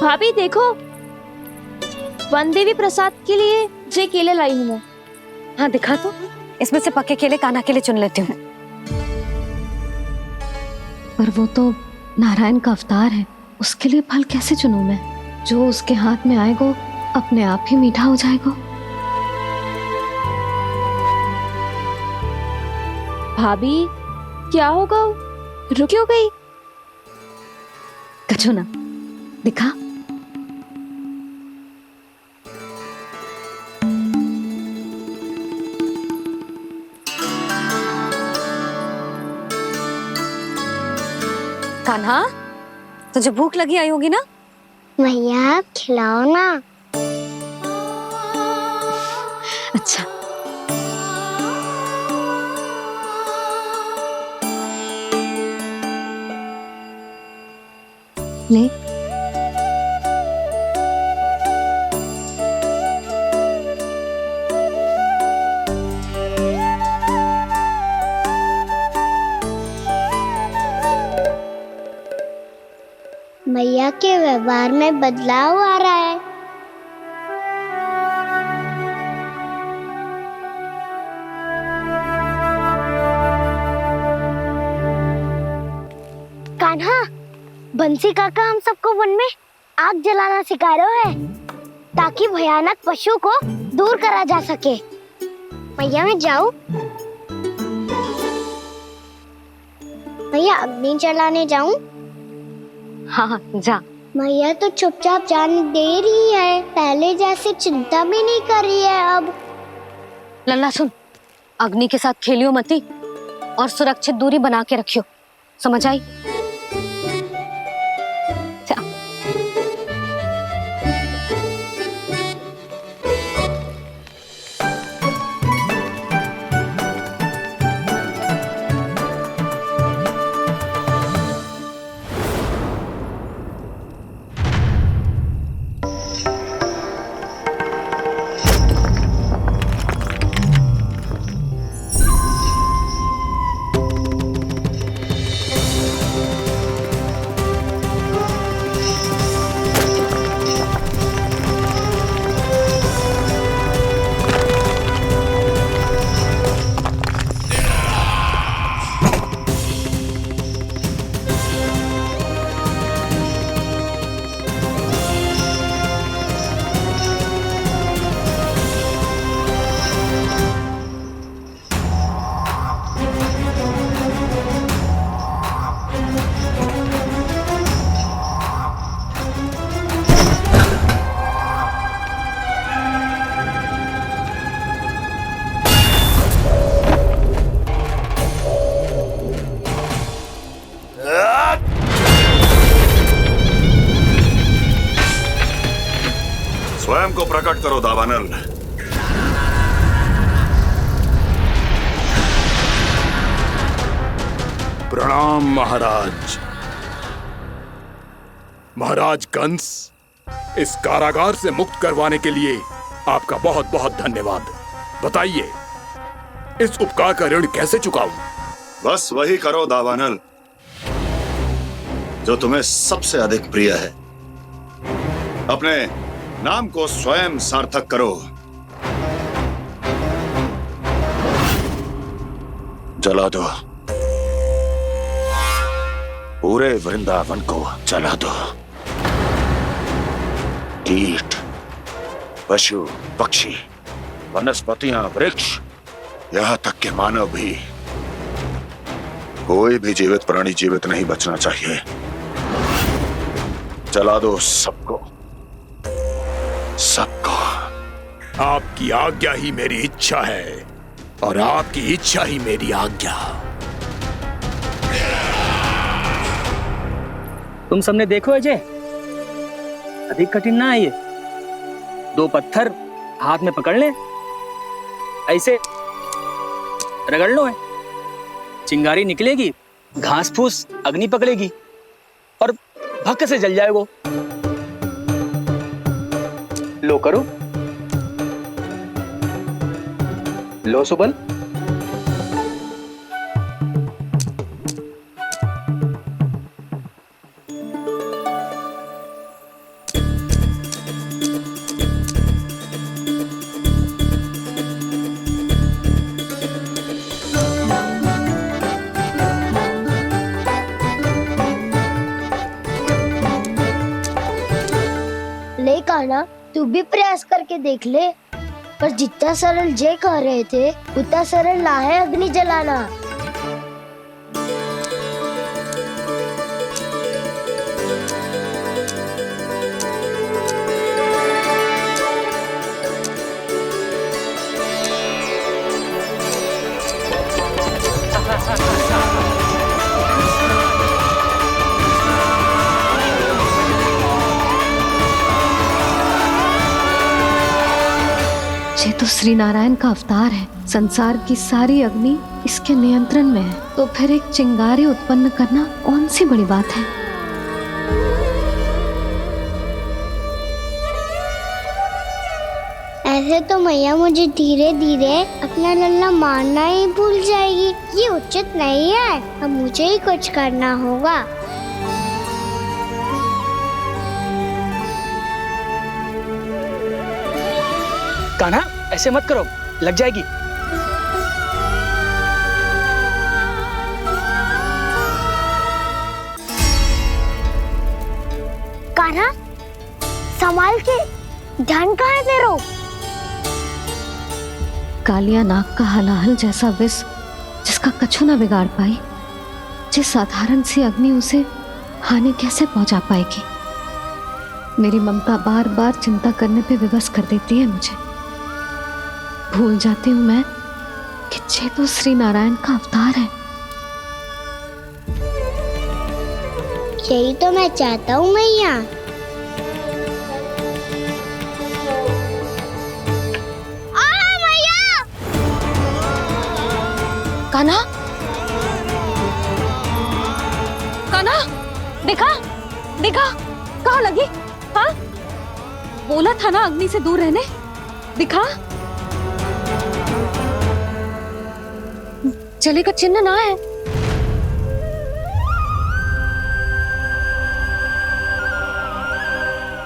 भाभी देखो, वनदेवी प्रसाद के लिए जे केले लाई हूँ मैं। हाँ दिखा तो, इसमें से पक्के केले कान्हा के लिए चुन लेती हूँ। पर वो तो नारायण का अवतार है, उसके लिए फल कैसे चुनूं मैं? जो उसके हाथ में आएगा अपने आप ही मीठा हो जाएगा। भाभी क्या होगा? रुक क्यों गई? कछू ना दिखा। कान्हा, तुझे भूख लगी आई होगी ना? भैया आप खिलाओ ना। अच्छा। ले। भैया के व्यवहार में बदलाव आ रहा है। कान्हा, बंसी काका हम सबको वन में आग जलाना सिखा रहे हैं ताकि भयानक पशु को दूर करा जा सके। भैया मैं जाऊं? भैया अग्नि जलाने जाऊं? हाँ जा। भैया तो चुपचाप जाने दे रही है, पहले जैसे चिंता भी नहीं कर रही है अब। लल्ला सुन, अग्नि के साथ खेलियो मती और सुरक्षित दूरी बना के रखियो, समझ आई? स्वयं को प्रकट करो दावानल। प्रणाम महाराज। महाराज कंस, इस कारागार से मुक्त करवाने के लिए आपका बहुत बहुत धन्यवाद। बताइए, इस उपकार का ऋण कैसे चुकाऊं? बस वही करो दावानल जो तुम्हें सबसे अधिक प्रिय है। अपने नाम को स्वयं सार्थक करो। जला दो, पूरे वृंदावन को जला दो। कीट, पशु, पक्षी, वनस्पतियां, वृक्ष, यहां तक के मानव भी, कोई भी जीवित प्राणी जीवित नहीं बचना चाहिए। जला दो सबको, सबको। आपकी आज्ञा ही मेरी इच्छा है और आपकी इच्छा ही मेरी आज्ञा। तुम सबने देखो अजय, अधिक कठिन ना है ये। 2 पत्थर हाथ में पकड़ ले, ऐसे रगड़ लो है, चिंगारी निकलेगी, घास फूस अग्नि पकड़ेगी और भक्क से जल जाएगा। लो करो, लो सुबल। कान्हा, तू भी प्रयास करके देख ले। पर जितना सरल जय कह रहे थे उतना सरल ना है अग्नि जलाना। ये तो श्री नारायण का अवतार है। संसार की सारी अग्नि इसके नियंत्रण में है, तो फिर एक चिंगारी उत्पन्न करना कौन सी बड़ी बात है। ऐसे तो मैया मुझे धीरे धीरे अपना लल्ला मारना ही भूल जाएगी। ये उचित नहीं है, अब मुझे ही कुछ करना होगा। कान्हा, ऐसे मत करो, लग जाएगी। कान्हा, संभाल के, ध्यान कहाँ है तेरो? कालिया नाग का हलाहल जैसा विष जिसका कछु ना बिगाड़ पाई, जिस साधारण सी अग्नि उसे हानि कैसे पहुंचा पाएगी। मेरी ममता बार बार चिंता करने पे विवश कर देती है मुझे। भूल जाती हूँ मैं कि ये तो श्री नारायण का अवतार है। यही तो मैं चाहता हूँ मैया। कान्हा, कान्हा, देखा देखा, कहाँ लगी? हाँ, बोला था ना अग्नि से दूर रहने। दिखा, जले का चिन्ह ना है।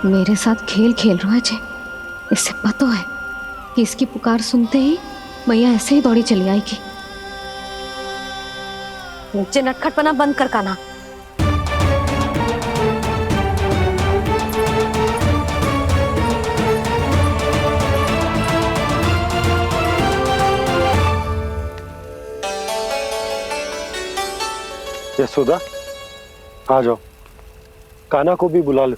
मेरे साथ खेल खेल रहा है जे। इससे पता है कि इसकी पुकार सुनते ही मैया ऐसे ही दौड़ी चली आएगी। मुझे नटखटपना बंद कर कान्हा। यशोदा, आ जाओ, कान्हा को भी बुला लो।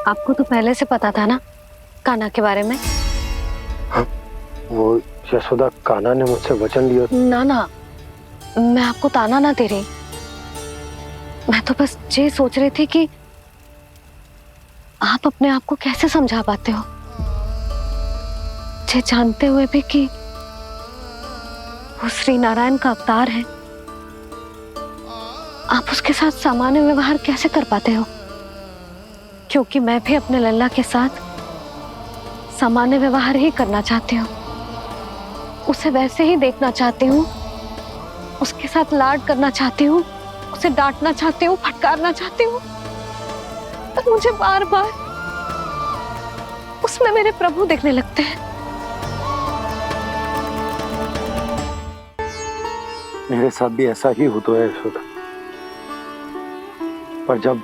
आपको तो पहले से पता था ना कान्हा के बारे में? हाँ, वो यशोदा, कान्हा ने मुझसे वचन लिया। ना ना, मैं आपको ताना ना दे रही। मैं तो बस ये सोच रही थी कि आप अपने आप को कैसे समझा पाते हो, ये जानते हुए भी कि वो श्री नारायण का अवतार है। आप उसके साथ सामान्य व्यवहार कैसे कर पाते हो? क्योंकि मैं भी अपने लल्ला के साथ सामान्य व्यवहार ही करना चाहती हूँ। उसे वैसे ही देखना चाहती हूँ, उसके साथ लाड करना चाहती हूँ, उसे डांटना चाहती हूँ, फटकारना चाहती हूँ। पर मुझे बार बार उसमें मेरे प्रभु दिखने लगते हैं। मेरे साथ भी ऐसा ही होता है यशोदा। पर जब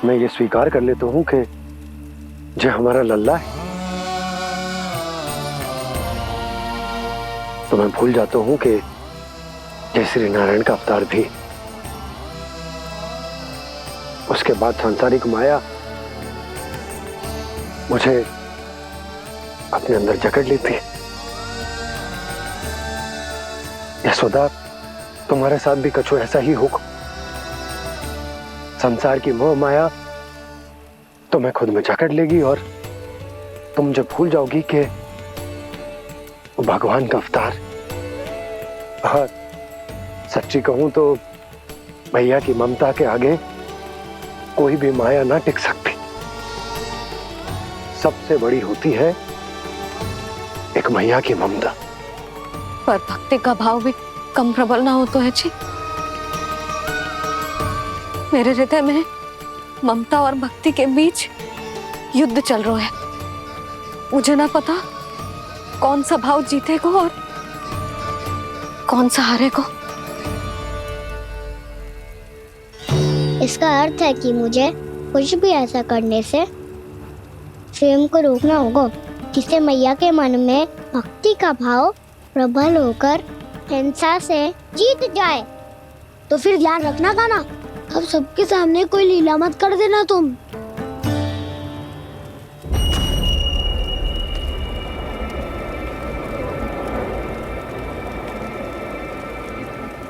मैं ये स्वीकार कर लेता हूँ कि जो हमारा लल्ला है, तो मैं भूल जाता हूँ कि जय श्री नारायण का अवतार भी। उसके बाद सांसारिक माया मुझे अपने अंदर जकड़ लेती है। यशोदा, तुम्हारे साथ भी कछु ऐसा ही होगा। संसार की मोह माया तुम्हें खुद में जकड़ लेगी और तुम जब भूल जाओगी कि वो भगवान का अवतार। और सच्ची कहूं तो भैया की ममता के आगे कोई भी माया ना टिक सकती। सबसे बड़ी होती है एक मैया की ममता। पर भक्ति का भाव भी कम प्रबल ना हो तो है जी। मेरे हृदय में ममता और भक्ति के बीच युद्ध चल रहा है। मुझे ना पता कौन सा भाव जीतेगा और कौन सा हारेगा। इसका अर्थ है कि मुझे कुछ भी ऐसा करने से स्वयं को रोकना होगा जिससे मैया के मन में भक्ति का भाव प्रबल होकर हिंसा से जीत जाए। तो फिर ध्यान रखना कान्हा, अब सबके सामने कोई लीला मत कर देना तुम।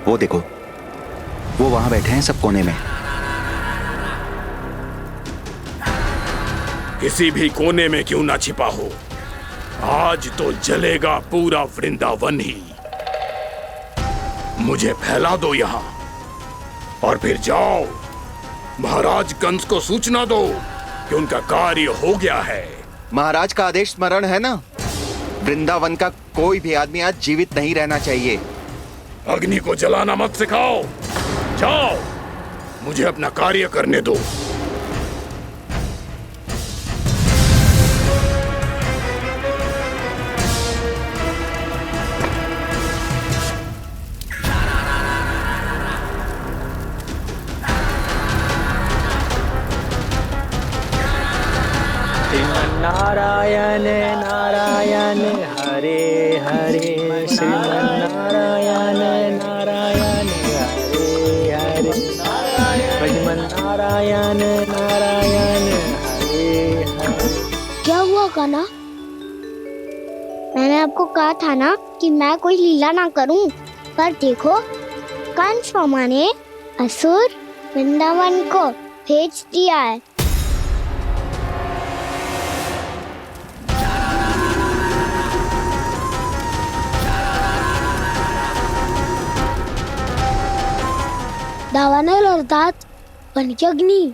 वो देखो, वो वहां बैठे हैं सब कोने में। किसी भी कोने में क्यों ना छिपा हो, आज तो जलेगा पूरा वृंदावन ही। मुझे फैला दो यहां और फिर जाओ महाराज कंस को सूचना दो कि उनका कार्य हो गया है। महाराज का आदेश स्मरण है ना, वृंदावन का कोई भी आदमी आज जीवित नहीं रहना चाहिए। अग्नि को जलाना मत सिखाओ, जाओ मुझे अपना कार्य करने दो। नारायण नारायण हरे हरे, श्रीमन्नारायण नारायण हरे हरे, भजमन नारायण नारायण हरे हरे। क्या हुआ कान्हा? मैंने आपको कहा था ना कि मैं कोई लीला ना करूं, पर देखो कंस मामा ने असुर वृंदावन को भेज दिया है। दावानल अर्थात बनके अग्नि।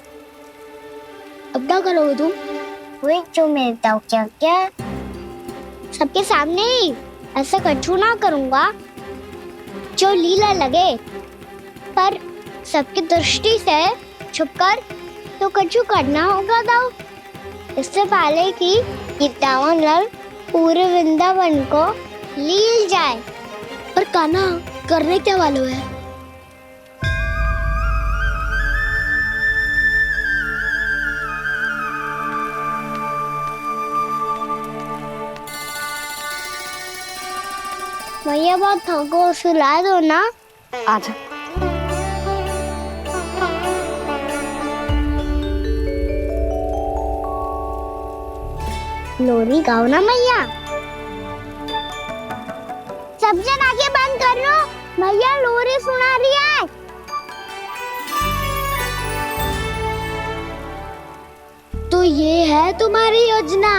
अब क्या करोगे तुम? वही जो मेरे ताऊ क्या सबके सामने ही ऐसा कछु ना करूंगा जो लीला लगे, पर सबकी दृष्टि से छुपकर तो कछु करना होगा दाऊ। इससे पहले कि ये दावानल पूरे वृंदावन को लील जाए। पर कान्हा करने क्या वालों है? भैया बहुत थको, सुला दो ना। आजा। लोरी गाओ ना मैया। सब जन आंखें बंद कर लो, मैया लोरी सुना रही है। तो ये है तुम्हारी योजना।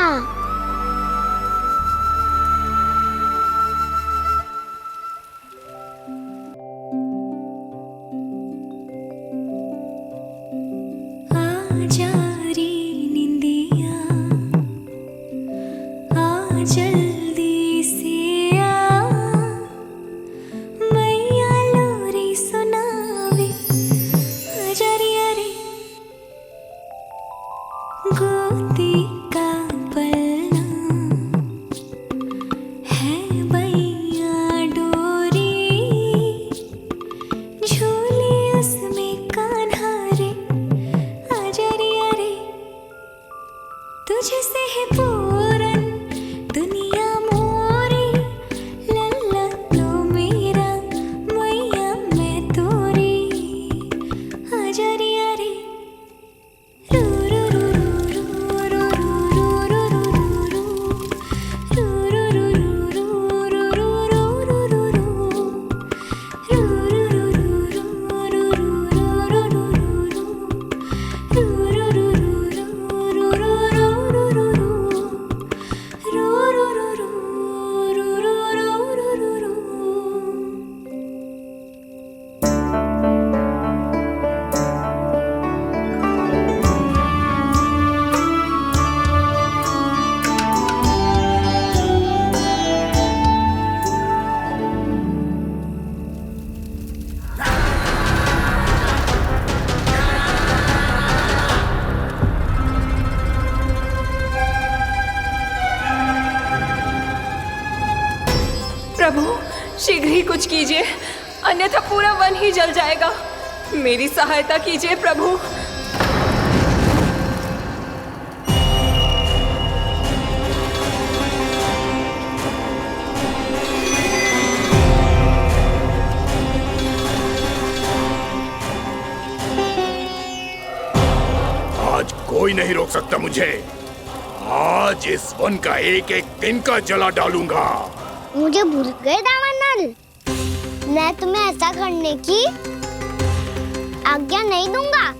जल्दी से आ, मैया लोरी सुनावे, अजरिया रे गोदी का पलना है, मैया डोरी झूले उसमें कान्हा रे, अजरिया रे तुझे से है पूरन दुनिया मोरी, लल्ला तो मेरा मैया मैं तोरी, अजरिया रे रू रू रू रू रू रू रू रू रू रू रू रू। ही कुछ कीजिए, अन्यथा पूरा वन ही जल जाएगा। मेरी सहायता कीजिए प्रभु। आज कोई नहीं रोक सकता मुझे। आज इस वन का एक एक दिन का जला डालूंगा। मुझे भूल गए दावानल, मैं तुम्हें ऐसा करने की आज्ञा नहीं दूंगा।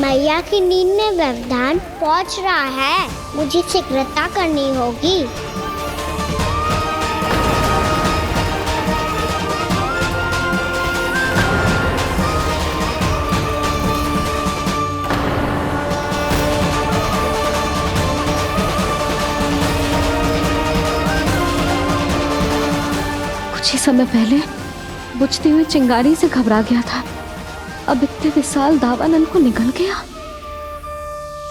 मैया की नींद में व्यवधान पहुंच रहा है, मुझे शीघ्रता करनी होगी। कुछ ही समय पहले बुझती हुई चिंगारी से घबरा गया था, अब इतने विशाल दावानल को निगल गया।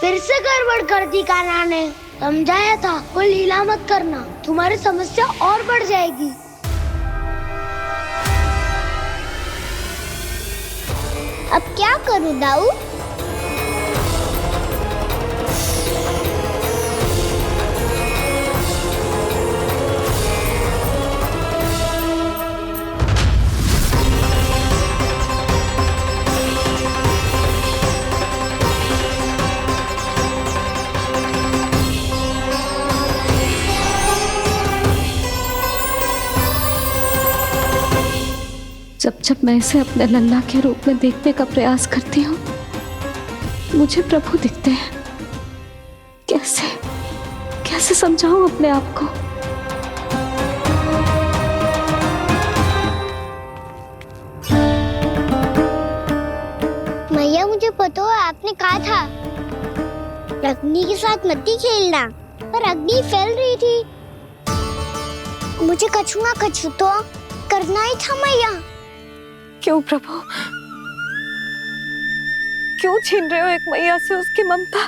फिर से गड़बड़ कर दी कान्हा ने। समझाया था कोई लीला मत करना, तुम्हारी समस्या और बढ़ जाएगी। अब क्या करूं दाऊ? जब जब मैं इसे अपने लल्ला के रूप में देखने का प्रयास करती हूँ, मुझे प्रभु दिखते हैं। कैसे कैसे समझाऊं अपने आप को? मैया मुझे पता है आपने कहा था अग्नि के साथ मत ही खेलना, पर अग्नि फैल रही थी। मुझे कछु ना कछु तो करना ही था मैया। क्यों प्रभु, क्यों छीन रहे हो एक मैया से उसकी ममता?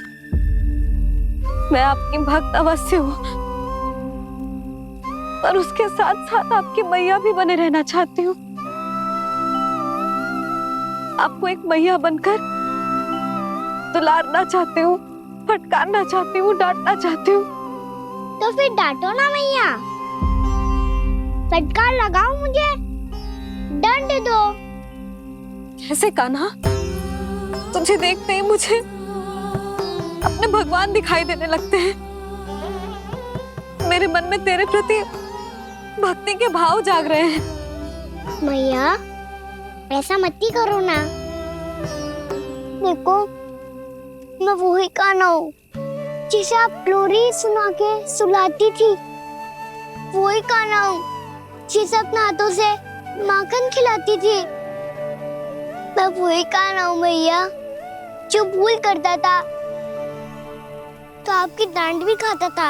मैं आपकी भक्त अवश्य हूँ, पर उसके साथ साथ आपकी मैया भी बने रहना चाहती हूँ। आपको एक मैया बनकर दुलारना चाहती हूँ, फटकारना चाहती हूँ, डांटना चाहती हूँ। तो फिर डांटो ना मैया, फटकार लगाओ, मुझे दंड दो। कैसे कान्हा? तुझे देखते ही मुझे अपने भगवान दिखाई देने लगते हैं। मेरे मन में तेरे प्रति भक्ति के भाव जाग रहे हैं। मैया ऐसा मत ही करो ना। देखो मैं वही कान्हा हूँ जिसे आप लोरी सुना के सुलाती थी। वही कान्हा हूँ जिसे अपने हाथों से माखन खिलाती थी। मैं वही कान्हा हूँ मैया जो भूल करता था तो आपकी डांट भी खाता था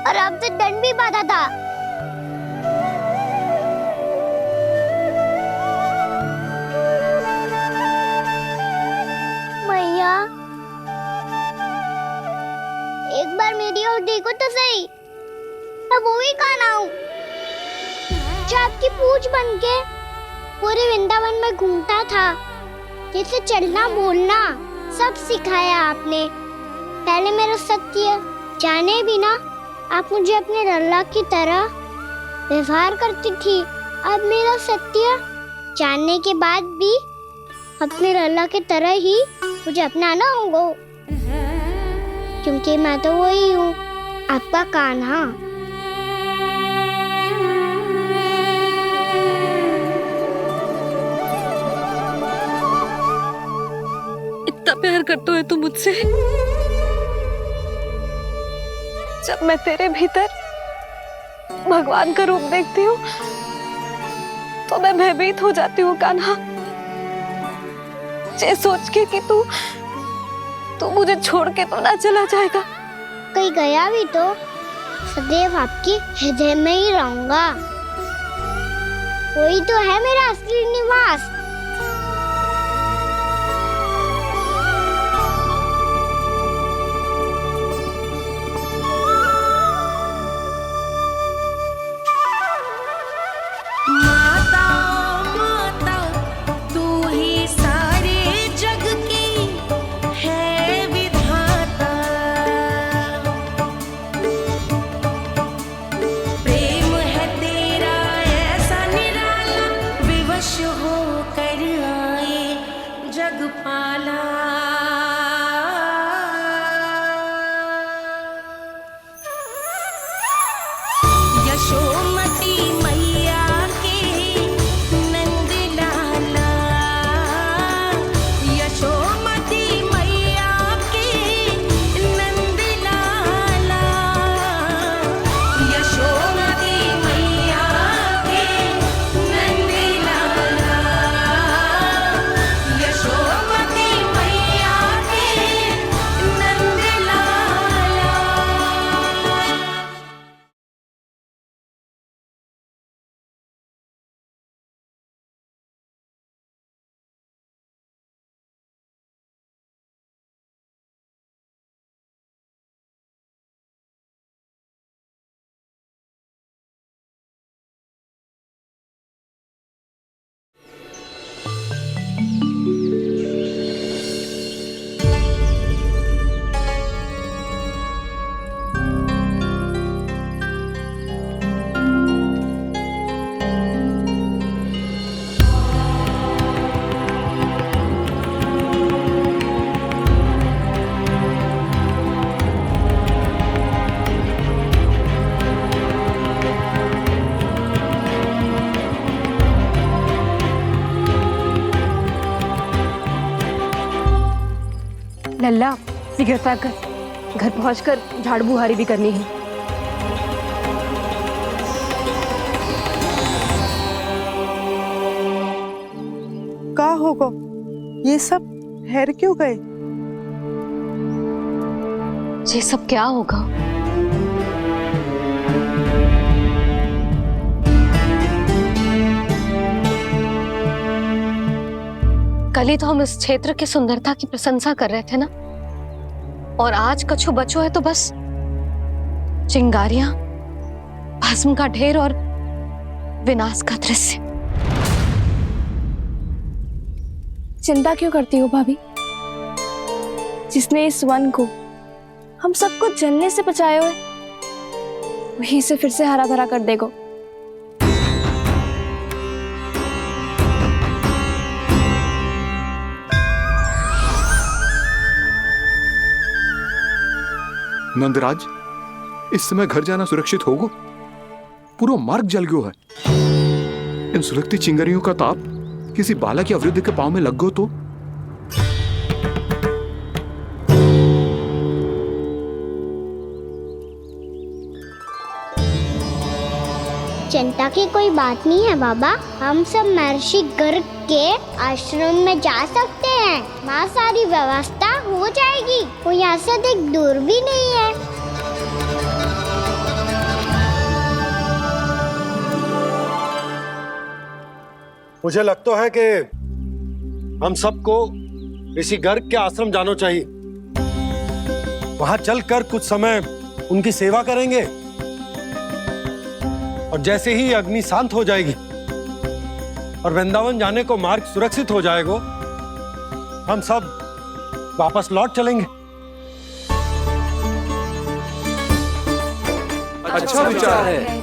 और आपसे दंड भी पाता था। मैया एक बार मेरी ओर देखो तो सही, मैं वही कान्हा हूँ जो आपकी पूछ बनके पूरे वृंदावन में घूमता था। जैसे चलना बोलना सब सिखाया आपने। पहले मेरा सत्य जाने बिना आप मुझे अपने लल्ला की तरह व्यवहार करती थी। अब मेरा सत्य जानने के बाद भी अपने लल्ला की तरह ही मुझे अपनाना होगा, क्योंकि मैं तो वही हूँ, आपका कान्हा। इतना प्यार करते हो तुम मुझसे, जब मैं तेरे भीतर भगवान का रूप देखती हूँ तो मैं भयभीत हो जाती हूँ कान्हा। ये सोच के कि तू मुझे छोड़ के तो ना चला जाएगा। कहीं गया भी तो सदैव आपके हृदय में ही रहूंगा। वही तो है मेरा असली निवास। लल्ला शीघ्रता कर, घर पहुंचकर झाड़ बुहारी भी करनी है। का होगा? ये सब ठहर क्यों गए? ये सब क्या होगा? कल ही तो हम इस क्षेत्र की सुंदरता की प्रशंसा कर रहे थे ना, और आज कछु बचो है तो बस चिंगारियां, भस्म का ढेर और विनाश का दृश्य। चिंता क्यों करती हो भाभी? जिसने इस वन को हम सबको जलने से बचाए हुए, वही इसे फिर से हरा भरा कर देगा। नंदराज, इस समय घर जाना सुरक्षित होगा? पूरा मार्ग जल गयो है। इन सुलगती चिंगारियों का ताप किसी बालक या वृद्ध के पांव में लग गयो तो? चिंता की कोई बात नहीं है बाबा। हम सब महर्षि गर्ग के आश्रम में जा सकते हैं। वहाँ सारी व्यवस्था हो जाएगी। वो यहाँ से अधिक दूर भी नहीं है। मुझे लगता है कि हम सबको ऋषि गर्ग के आश्रम जाना चाहिए। वहां चलकर कुछ समय उनकी सेवा करेंगे, और जैसे ही अग्नि शांत हो जाएगी और वृंदावन जाने को मार्ग सुरक्षित हो जाएगा, हम सब वापस लौट चलेंगे। अच्छा विचार है।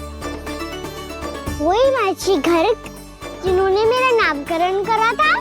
वही महर्षि गर्ग जिन्होंने मेरा नामकरण करा था।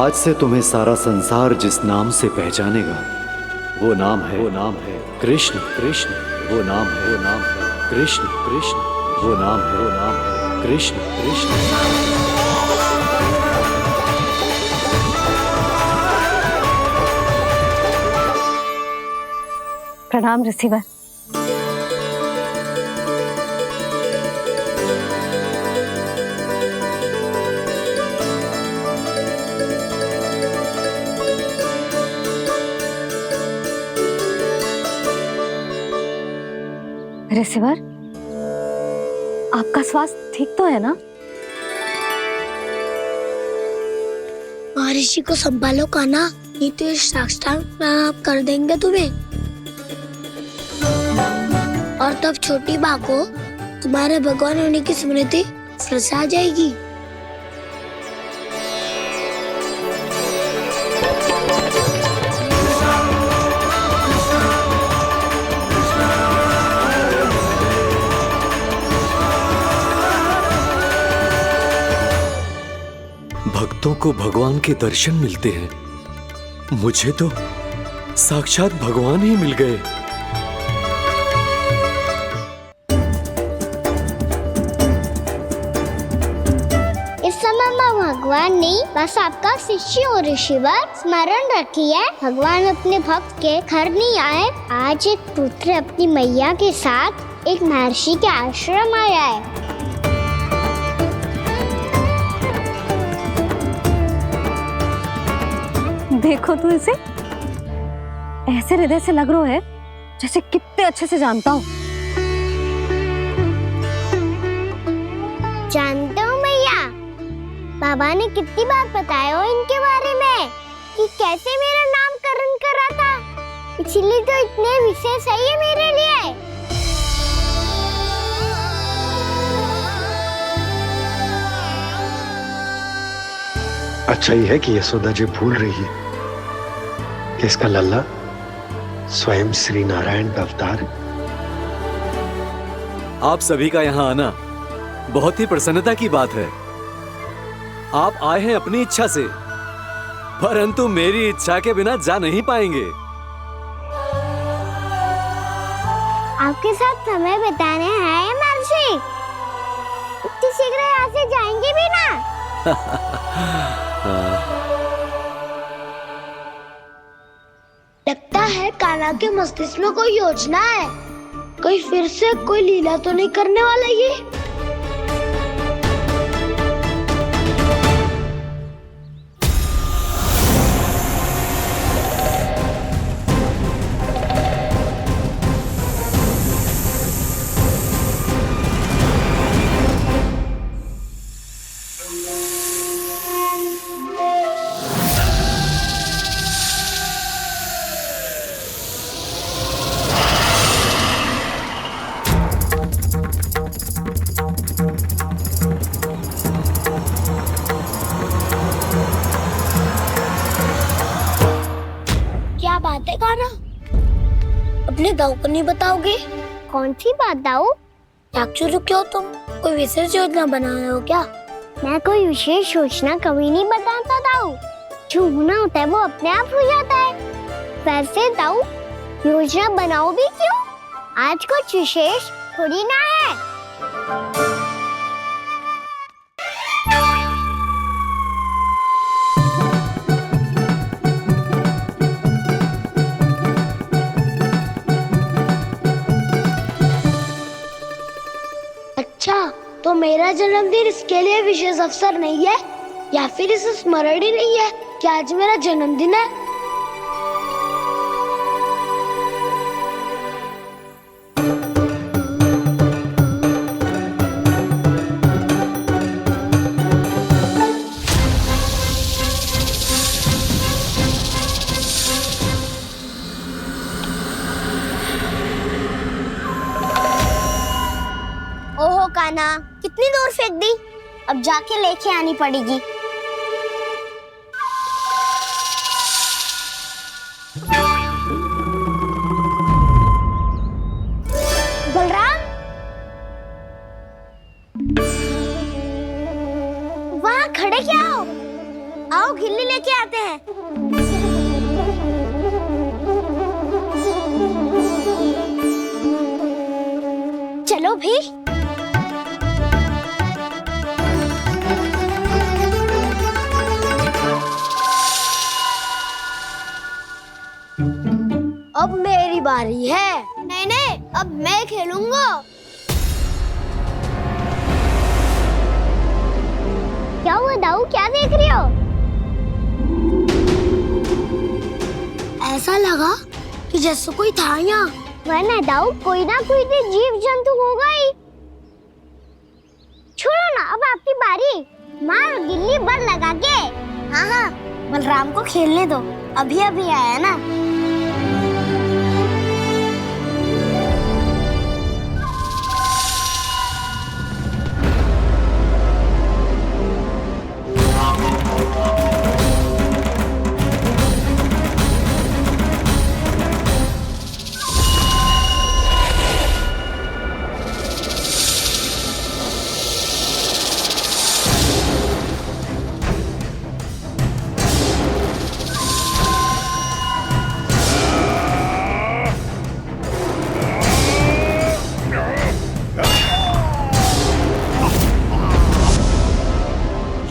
आज से तुम्हें सारा संसार जिस नाम से पहचानेगा वो नाम है कृष्ण। कृष्ण वो नाम है कृष्ण। कृष्ण वो नाम है कृष्ण। कृष्ण। प्रणाम रिसीवर। रिसीवर, आपका स्वास्थ्य ठीक तो है ना? महर्षि को संभालो कान्हा, नहीं तो ये साष्टांग प्रणाम कर देंगे तुम्हें। और तब छोटी बा को तुम्हारे भगवान होने की स्मृति फिर से आ जाएगी। भक्तों को भगवान के दर्शन मिलते हैं, मुझे तो साक्षात भगवान ही मिल गए। इस समय मैं भगवान नहीं, बस आपका शिष्य हूँ ऋषिवर। स्मरण रखिए, भगवान अपने भक्त के घर नहीं आए। आज एक पुत्र अपनी मैया के साथ एक महर्षि के आश्रम आया है। देखो तू इसे, ऐसे हृदय से लग रहा है जैसे कितने अच्छे से जानता हूँ। जानते हो मैया, बाबा ने कितनी बार बताया हो इनके बारे में कि कैसे मेरा नामकरण करा था, इसीलिए तो इतने विशेष है ये मेरे लिए। अच्छा ही है कि यशोदा जी भूल रही है कि इसका लल्ला स्वयं श्री नारायण का अवतार। आप सभी का यहाँ आना बहुत ही प्रसन्नता की बात है। आप आए हैं अपनी इच्छा से, परंतु मेरी इच्छा के बिना जा नहीं पाएंगे। आपके साथ समय बिताने हैं महर्षि, इतनी शीघ्र यहाँ से जाएंगे भी ना? लगता है कान्हा के मस्तिष्क में कोई योजना है, कोई फिर से कोई लीला तो नहीं करने वाला ये। क्या बात है कान्हा, अपने दाऊ को नहीं बताओगे? कौन सी बात दाऊ? चाक्षुर क्यों तुम? कोई विशेष योजना बना रहे हो क्या? मैं कोई विशेष योजना कभी नहीं बताता दाऊ, जो होना होता है वो अपने आप हो जाता है। वैसे दाऊ, योजना बनाओ भी क्यों? आज कुछ विशेष थोड़ी ना है। अच्छा, तो मेरा जन्मदिन इसके लिए विशेष अवसर नहीं है, या फिर इसे स्मरण ही नहीं है कि आज मेरा जन्मदिन है? ओहो कान्हा, कितनी दूर फेंक दी, अब जाके लेके आनी पड़ेगी। बलराम, वहाँ खड़े क्या हो? आओ गिल्ली लेके अब मेरी बारी है। नहीं नहीं, अब मैं खेलूंगा। क्या हुआ दाऊ, क्या देख रही हो? ऐसा लगा कि जैसे कोई था यहाँ। वरना दाऊ कोई ना कोई तो जीव जंतु होगा ही। छोड़ो ना, अब आपकी बारी। मार गिल्ली बल लगा के। हाँ हाँ, बलराम को खेलने दो, अभी अभी आया ना।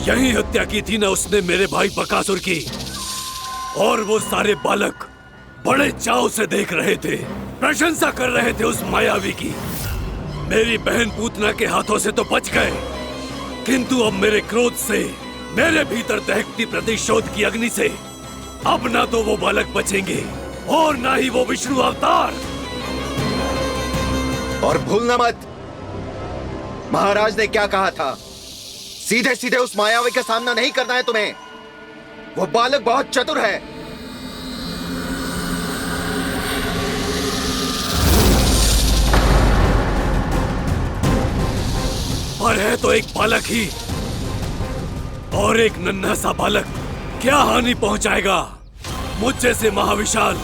यही हत्या की थी ना उसने मेरे भाई बकासुर की, और वो सारे बालक बड़े चाव से देख रहे थे, प्रशंसा कर रहे थे उस मायावी की। मेरी बहन पूतना के हाथों से तो बच गए, किंतु अब मेरे क्रोध से, मेरे भीतर दहकती प्रतिशोध की अग्नि से अब ना तो वो बालक बचेंगे और ना ही वो विष्णु अवतार। और भूलना मत, महाराज ने क्या कहा था, सीधे सीधे उस मायावी का सामना नहीं करना है तुम्हें। वो बालक बहुत चतुर है। पर है तो एक बालक ही, और एक नन्हा सा बालक क्या हानि पहुंचाएगा मुझ जैसे महाविशाल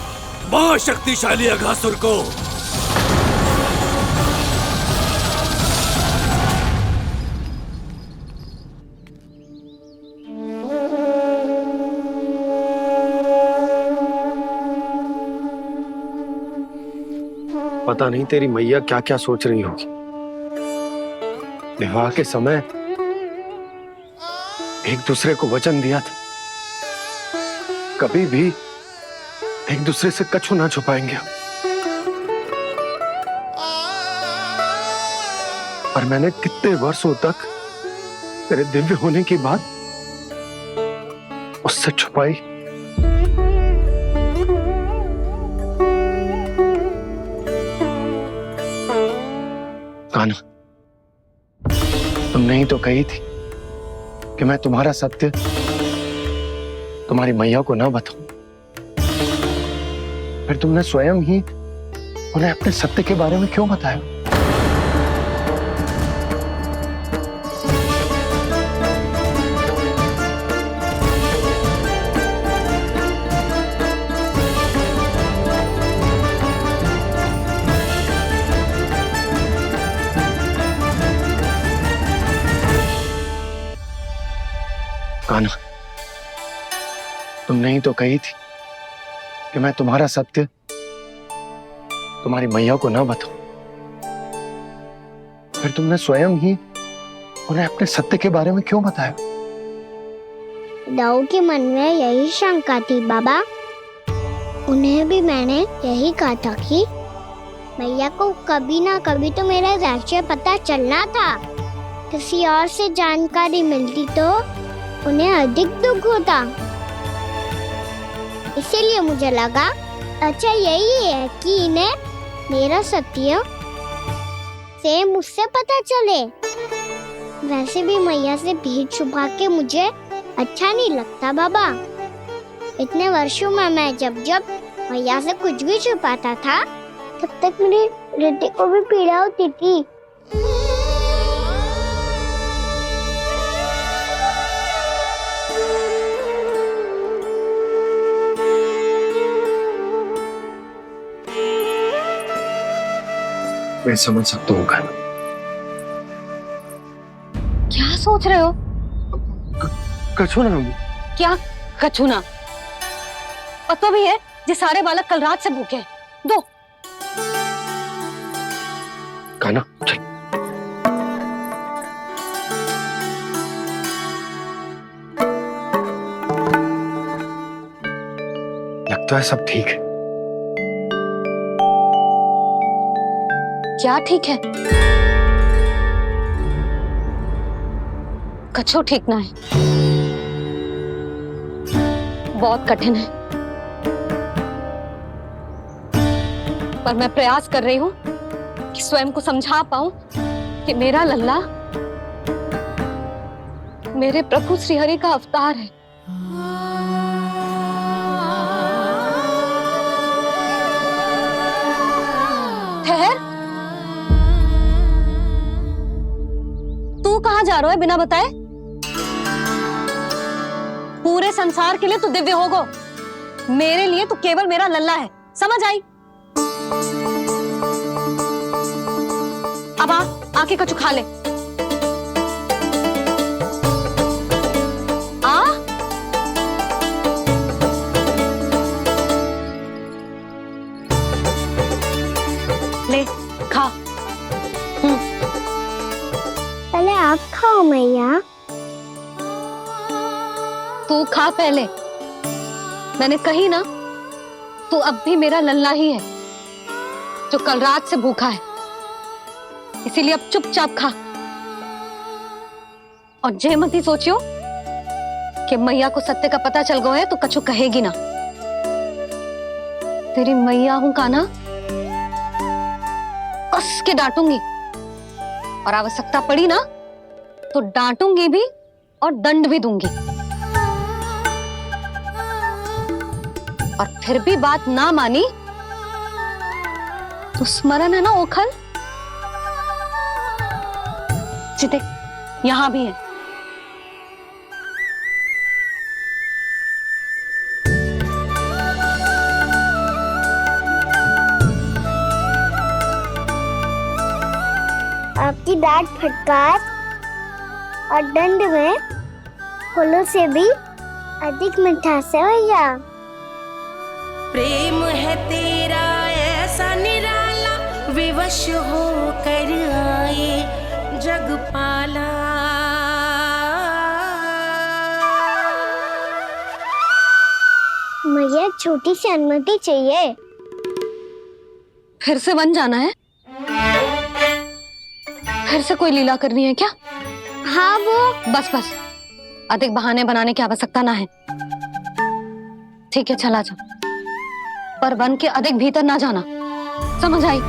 महाशक्तिशाली अघासुर को। पता नहीं तेरी मैया क्या क्या सोच रही होगी। विवाह के समय एक दूसरे को वचन दिया था, कभी भी एक दूसरे से कछु ना छुपाएंगे। पर मैंने कितने वर्षों तक तेरे दिव्य होने की बात उससे छुपाई। कान्हा, तुमने ही तो कही थी कि मैं तुम्हारा सत्य तुम्हारी मैया को ना बताऊं। फिर तुमने स्वयं ही उन्हें अपने सत्य के बारे में क्यों बताया? कान्हा, तुमने ही तो कही थी कि मैं तुम्हारा सत्य तुम्हारी मैया को ना बताऊं। फिर तुमने स्वयं ही उन्हें अपने सत्य के बारे में क्यों बताया? दाऊ के मन में यही शंका थी बाबा। उन्हें भी मैंने यही कहा था कि मैया को कभी ना कभी तो मेरा रहस्य पता चलना था। किसी और से जानकारी मिलती तो उन्हें अधिक दुख होता। इसीलिए मुझे लगा अच्छा यही है कि इन्हें मेरा सत्य से मुझसे पता चले। वैसे भी मैया से भेद छुपा के मुझे अच्छा नहीं लगता बाबा। इतने वर्षों में मैं जब जब मैया से कुछ भी छुपाता था तब तक मेरी हृदय को भी पीड़ा होती थी। मैं समझ सकता हूँ कान्हा। क्या सोच रहे हो? कछु ना। क्या कछु ना? पता भी है ये सारे बालक कल रात से भूखे हैं। दो। कान्हा चल। लगता है सब ठीक है। क्या ठीक है? कछु ठीक ना है, बहुत कठिन है, पर मैं प्रयास कर रही हूं कि स्वयं को समझा पाऊं कि मेरा लल्ला मेरे प्रभु श्रीहरि का अवतार है। ठहर, तू कहां जा रहा है बिना बताए? पूरे संसार के लिए तू दिव्य होगो, मेरे लिए तू केवल मेरा लल्ला है, समझ आई? अब आके कछु खा ले। आ ले खा। पहले आप खाओ मैया। तू खा पहले, मैंने कही ना, तू अब भी मेरा लल्ला ही है जो कल रात से भूखा है, इसीलिए अब चुपचाप खा। और जय मती सोचियो कि मैया को सत्य का पता चल गया है तो कछु कहेगी ना। तेरी मैया हूं काना, कस के डांटूंगी, और आवश्यकता पड़ी ना तो डांटूंगी भी और दंड भी दूंगी। और फिर भी बात ना मानी तो स्मरण है ना ओखल, जिते यहां भी है। आपकी डांट फटकार और दंड में फूलों से भी अधिक मिठास है भैया। प्रेम है तेरा ऐसा निराला, विवश हो कर आए जगपाला। मैया छोटी सी अनुमति चाहिए। फिर से वन जाना है? फिर से कोई लीला करनी है क्या? हाँ वो। बस बस, अधिक बहाने बनाने की आवश्यकता ना है। ठीक है, चला जा, पर वन के अधिक भीतर ना जाना, समझ आई?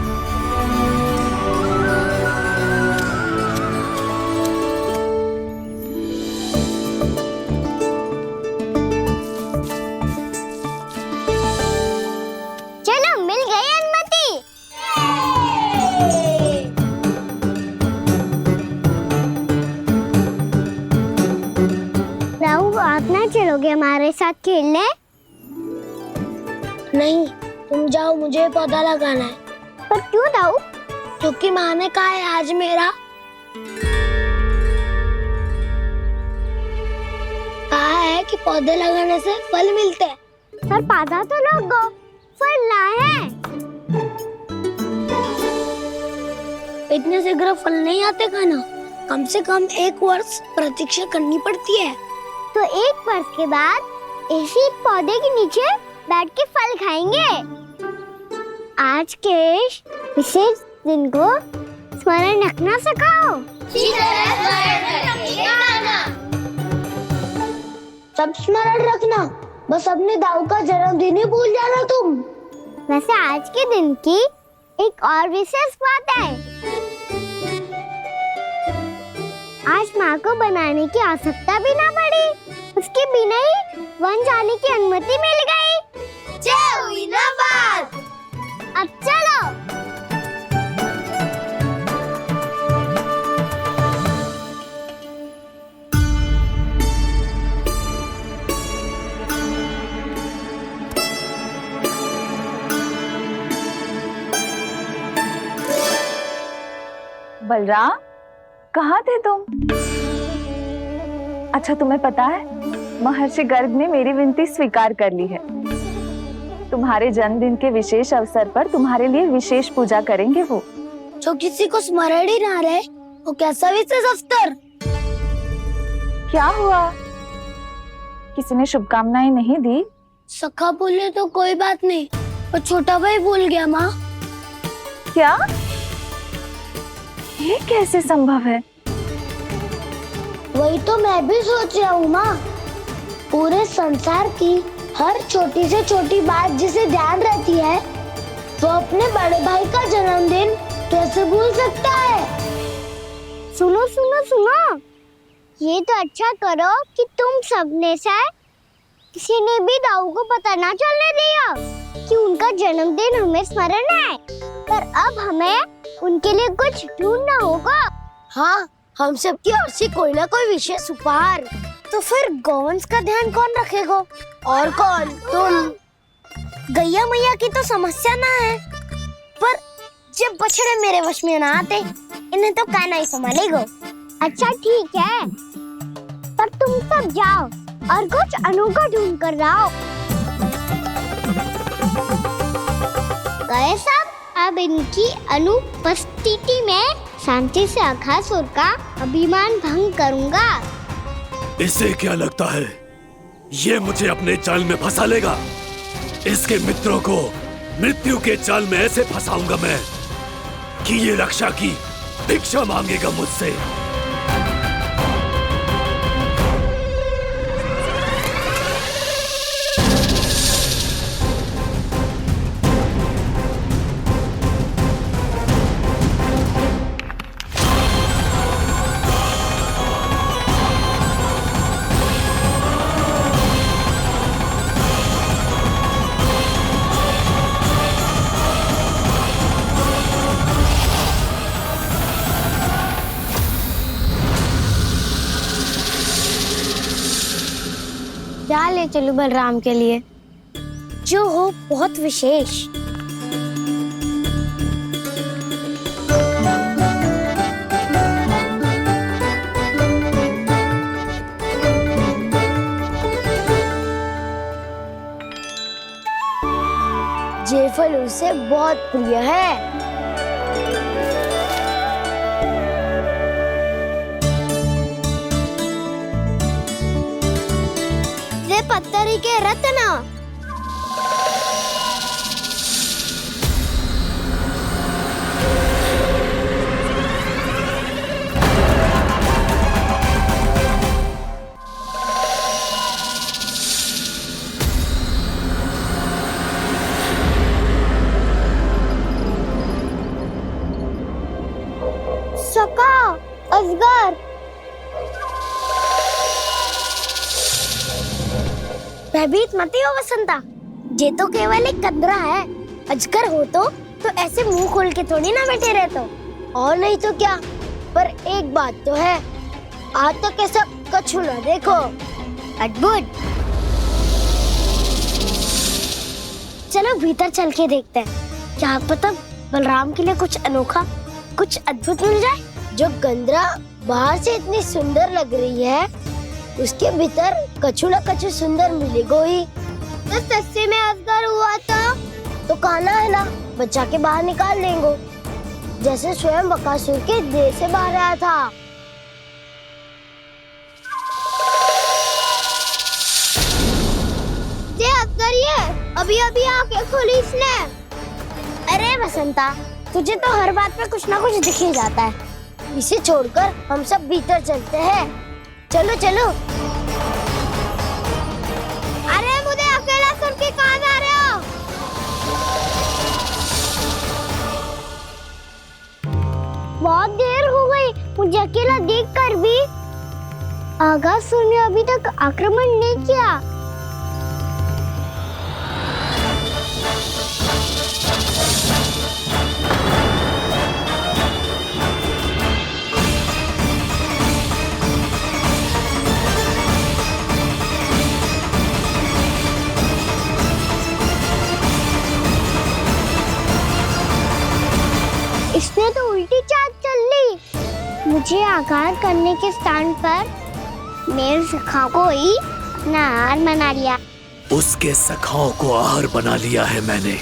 चलो, मिल गई अनुमति। राहु, आप ना चलोगे हमारे साथ खेलने? नहीं, तुम जाओ, मुझे पौधा लगाना है। पर क्यों दाऊ? क्योंकि माँ ने कहा है आज मेरा कहा है कि पौधे लगाने से फल मिलते हैं। पर पौधा तो लगो, फल ना है। इतने शीघ्र फल नहीं आते खाना, कम से कम 1 वर्ष प्रतीक्षा करनी पड़ती है। तो 1 वर्ष के बाद इसी पौधे के नीचे बैठ के फल खाएंगे। आज के विशेष दिन को स्मरण रखना सिखाओ। सब स्मरण रखना, बस अपने दाऊ का जन्मदिन ही भूल जाना तुम। वैसे आज के दिन की एक और विशेष बात है। आज माँ को बनाने की आवश्यकता भी ना पड़ी, उसके बिना ही वन जाने की अनुमति मिल गई। जय हुई ना बात। अब चलो। बलराम, कहाँ थे तुम? अच्छा, तुम्हें पता है महर्षि गर्ग ने मेरी विनती स्वीकार कर ली है। तुम्हारे जन्मदिन के विशेष अवसर पर तुम्हारे लिए विशेष पूजा करेंगे वो। जो किसी को स्मरण ही ना रहे, वो कैसा विशेष अवसर? क्या हुआ? किसी ने शुभकामनाएं नहीं दी? सखा बोले तो कोई बात नहीं, पर छोटा भाई भूल गया माँ। क्या? ये कैसे संभव है? वही तो मैं भी सोच रहा हूँ माँ। पूरे संसार की हर छोटी से छोटी बात जिसे ध्यान रहती है, वो अपने बड़े भाई का जन्मदिन कैसे भूल सकता है? सुनो सुनो सुनो, ये तो अच्छा करो कि तुम सबने से किसी ने भी दाऊ को पता ना चलने दिया कि उनका जन्मदिन हमें स्मरण है। पर अब हमें उनके लिए कुछ ढूंढना होगा। हाँ, हम सबकी ओर से कोई ना कोई विशेष उपहार। तो फिर गौंस का ध्यान कौन रखेगा? और कौन? तुम। गैया मैया की तो समस्या ना है, पर जब बछड़े मेरे वश में ना आते, इन्हें तो कान्हा ही संभालेगा। अच्छा ठीक है, पर तुम सब जाओ और कुछ अनोखा ढूंढ कर लाओ। गए सब? अब इनकी अनुपस्थिति में शांति से अघासुर का अभिमान भंग करूंगा। इसे क्या लगता है ये मुझे अपने जाल में फंसा लेगा? इसके मित्रों को मृत्यु के जाल में ऐसे फंसाऊंगा मैं कि ये रक्षा की भिक्षा मांगेगा मुझसे। क्या ले चलूं बलराम के लिए जो हो बहुत विशेष? ये फल उसे बहुत प्रिय है। पत्थरी के रत्न। सका, अजगर। भयभीत मत हो वसंता, ये तो केवल एक कंदरा है। अजगर हो तो ऐसे मुंह खोल के थोड़ी ना बैठे रहते हो। और नहीं तो क्या, पर एक बात तो है, आज तक ऐसा कछु ना देखो। अद्भुत। चलो भीतर चल के देखते हैं, क्या पता बलराम के लिए कुछ अनोखा, कुछ अद्भुत मिल जाए। जो गंदरा बाहर से इतनी सुंदर लग रही है, उसके भीतर कछु न कछु सुंदर मिलेगा ही। तो सस्ते में अजगर हुआ तो कान्हा है ना, बच्चा के बाहर निकाल लेंगे, जैसे स्वयं बकासुर के देह से बाहर आया था। ये अजगर ये अभी अभी आके खोली इसने। अरे वसंता, तुझे तो हर बात पे कुछ ना कुछ दिख ही जाता है। इसे छोड़कर हम सब भीतर चलते हैं। चलो चलो। अरे मुझे अकेला सुन के कहाँ जा रहे हो? बहुत देर हो गई मुझे अकेला देखकर भी। अघासुर ने अभी तक आक्रमण नहीं किया। इसने तो उल्टी चाल चल ली। मुझे आघात करने के स्थान पर मेरे सखा को ही अपना आहार बना लिया। उसके सखाओं को आहार बना लिया है मैंने।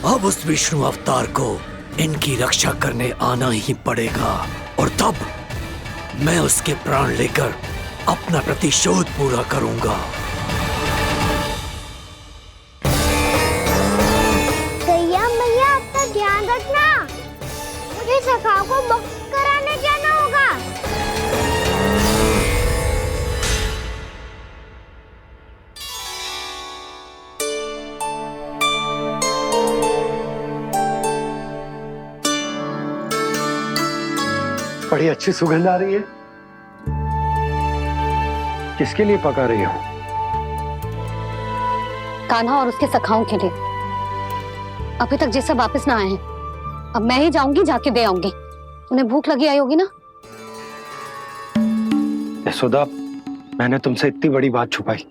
अब उस विष्णु अवतार को इनकी रक्षा करने आना ही पड़ेगा, और तब मैं उसके प्राण लेकर अपना प्रतिशोध पूरा करूंगा। गैया मैया, अपना ध्यान रखना, मुझे सखा को मुक्त कराने बड़ी अच्छी सुगंध आ रही है। किसके लिए पका रही हो? कान्हा और उसके सखाओं के लिए। अभी तक जैसे वापस ना आए हैं, अब मैं ही जाऊंगी, जाके दे आऊंगी। उन्हें भूख लगी आई होगी ना। यशोदा, मैंने तुमसे इतनी बड़ी बात छुपाई,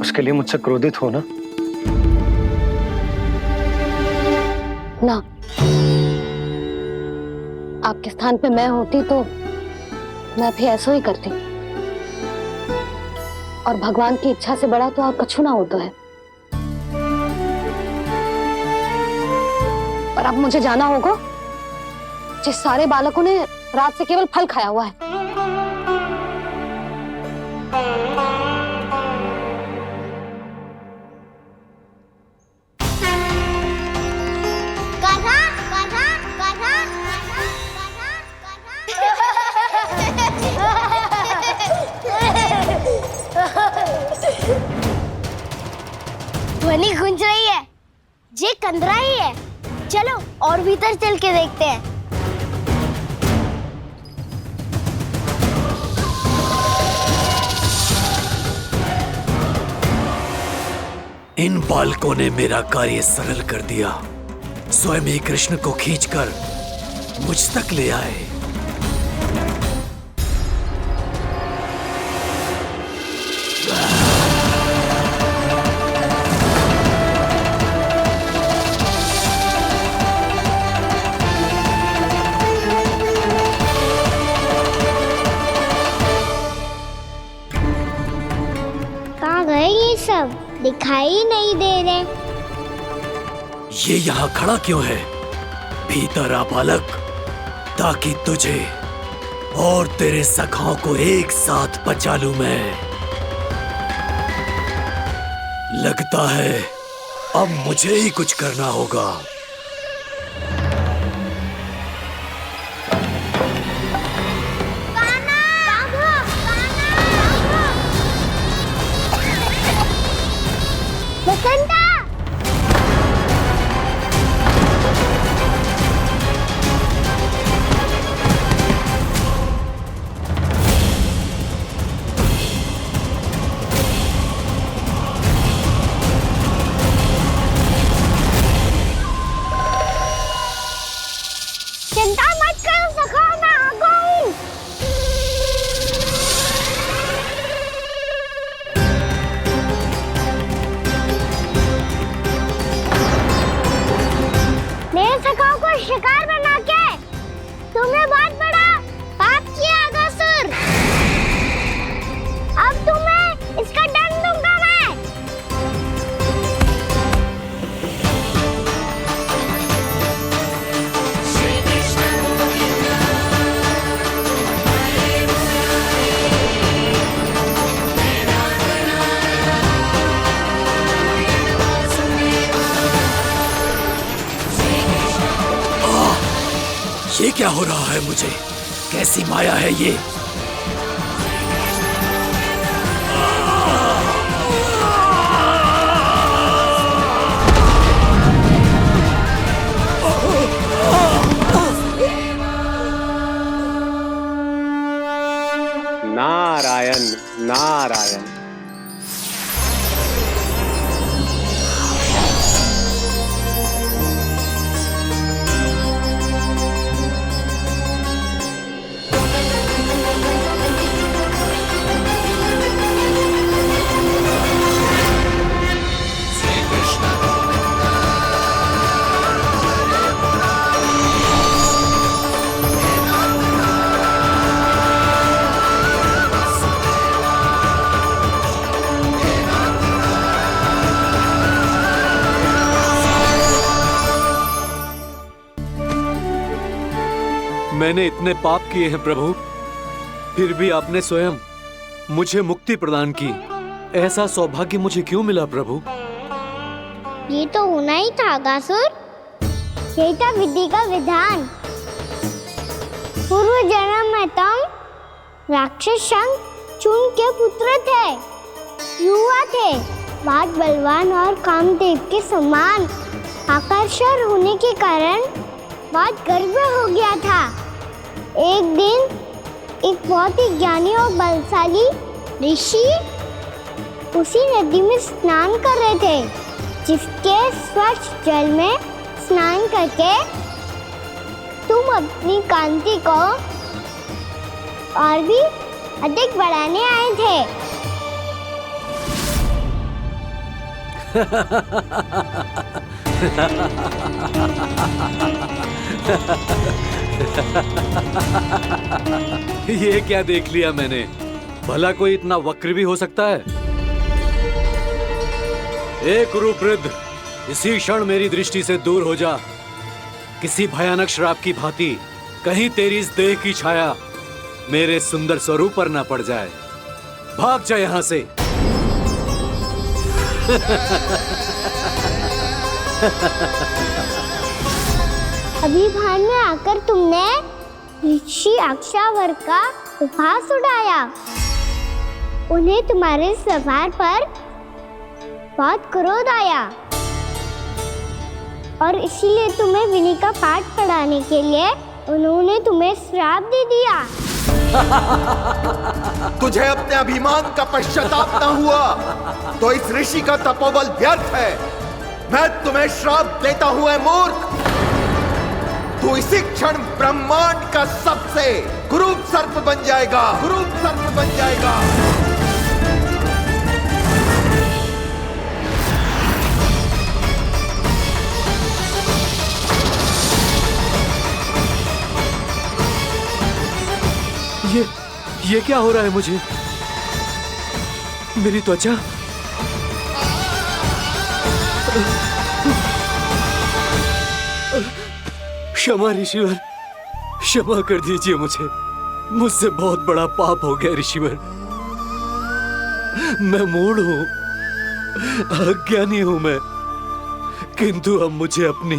उसके लिए मुझसे क्रोधित हो ना? ना, आपके स्थान पे मैं होती तो मैं भी ऐसा ही करती। और भगवान की इच्छा से बड़ा तो और कछु ना होता है। पर अब मुझे जाना होगा। जिस सारे बालकों ने रात से केवल फल खाया हुआ है। कान्हा, कान्हा, कान्हा, ध्वनि गूंज रही है। ये कंदरा ही है। चलो और भीतर चल के देखते हैं। इन बालकों ने मेरा कार्य सरल कर दिया। स्वयं ही कृष्ण को खींचकर मुझ तक ले आए। कहाँ गए ये सब? दिखाई नहीं दे रहे। ये यहाँ खड़ा क्यों है? भीतर आ बालक, ताकि तुझे और तेरे सखाओं को एक साथ पचा लूं मैं। लगता है अब मुझे ही कुछ करना होगा। बसंता! चिंता मत करो सखा, मैं आ गई। मेरे सखाओं को शिकार बना के तुमने बहुत बड़ा पाप किया अगासुर। अब तुम्हें इसका दंड दूंगा मैं। ये क्या हो रहा है मुझे? कैसी माया है ये? नारायण नारायण। मैंने इतने पाप किए हैं प्रभु, फिर भी आपने स्वयं मुझे मुक्ति प्रदान की। ऐसा सौभाग्य मुझे क्यों मिला प्रभु? ये तो होना ही था अगासुर। यही था विधि का विधान। पूर्व जन्म में तुम राक्षस शंखचूड़ के पुत्र थे। युवा थे, बहुत बलवान और कामदेव के समान। आकर्षण होने के कारण बहुत गर्व हो गया था। एक दिन एक बहुत ही ज्ञानी और बलशाली ऋषि उसी नदी में स्नान कर रहे थे, जिसके स्वच्छ जल में स्नान करके तुम अपनी कांति को और भी अधिक बढ़ाने आए थे। ये क्या देख लिया मैंने? भला कोई इतना वक्र भी हो सकता है? एक कुरुवृद्ध, इसी क्षण मेरी दृष्टि से दूर हो जा। किसी भयानक श्राप की भांति कहीं तेरी इस देह की छाया मेरे सुंदर स्वरूप पर न पड़ जाए। भाग जा यहाँ से। अभी भान में आकर तुमने ऋषि अक्षावर का उपहास उड़ाया। उन्हें तुम्हारे व्यवहार पर बहुत क्रोध आया और इसीलिए तुम्हें विनय का पाठ पढ़ाने के लिए उन्होंने तुम्हें श्राप दे दिया। तुझे अपने अभिमान का पश्चाताप न हुआ तो इस ऋषि का तपोबल व्यर्थ है। मैं तुम्हें श्राप देता हूं ऐ मूर्ख। तू इसी क्षण ब्रह्मांड का सबसे कुरूप सर्प बन जाएगा, कुरूप सर्प बन जाएगा। ये क्या हो रहा है मुझे? मेरी त्वचा क्षमा ऋषिवर, क्षमा कर दीजिए मुझे। मुझसे बहुत बड़ा पाप हो गया ऋषिवर। मैं मूढ़ हूं, अज्ञानी हूं मैं, किंतु अब मुझे अपनी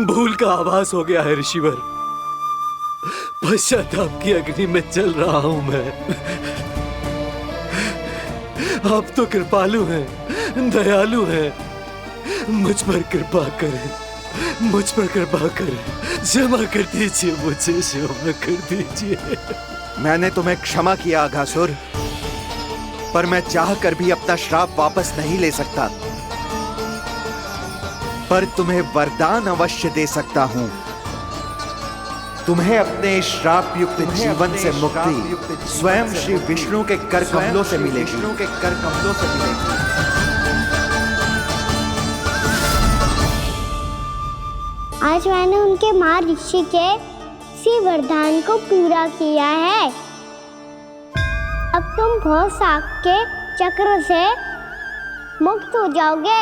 भूल का आभास हो गया है ऋषिवर। पश्चाताप की अग्नि में जल रहा हूं मैं। आप तो कृपालु हैं, दयालु हैं। मुझ पर कृपा करें, मुझ पर कृपा करें। क्षमा कर दीजिए मुझे, क्षमा कर दीजिए। मैंने तुम्हें क्षमा किया अघासुर, पर मैं चाहकर भी अपना श्राप वापस नहीं ले सकता। पर तुम्हें वरदान अवश्य दे सकता हूं। तुम्हें अपने श्राप युक्त जीवन से मुक्ति स्वयं श्री विष्णु के कर कमलों से मिलेगी। आज मैंने उनके मां ऋषि के इसी वरदान को पूरा किया है। अब तुम भव साग के चक्र से मुक्त हो जाओगे।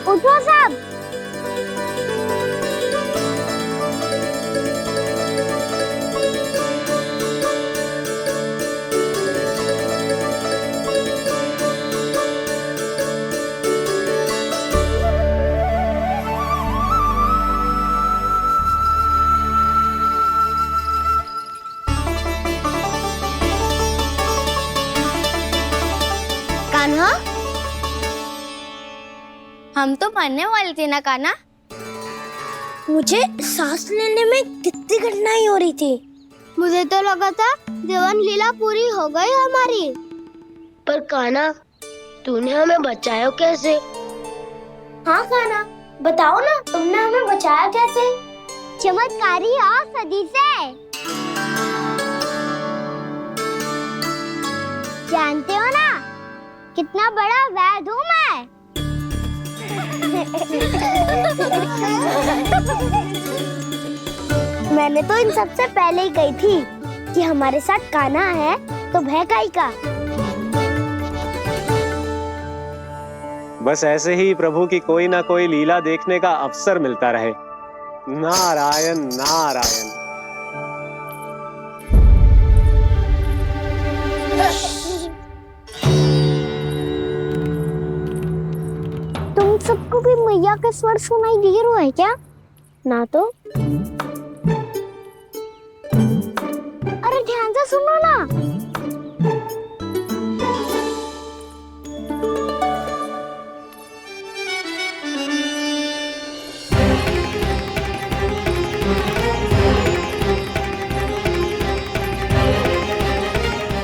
उठो सब। कान्हा, हम तो मरने वाले थे ना कान्हा। मुझे सांस लेने में कितनी कठिनाई हो रही थी। मुझे तो लगा था जीवन लीला पूरी हो गई हमारी। पर कान्हा, तूने हमें बचाया कैसे? हाँ कान्हा, बताओ ना, तुमने हमें बचाया कैसे? चमत्कारी औषधि से। जानते हो ना कितना बड़ा वैद्य हूँ मैं। मैंने तो इन सबसे पहले ही कही थी कि हमारे साथ कान्हा है तो भय काई का। बस ऐसे ही प्रभु की कोई ना कोई लीला देखने का अवसर मिलता रहे। नारायण नारायण। तुम सबको भी मैया का स्वर सुनाई दे रहा है क्या? ना तो। अरे ध्यान से सुनो ना।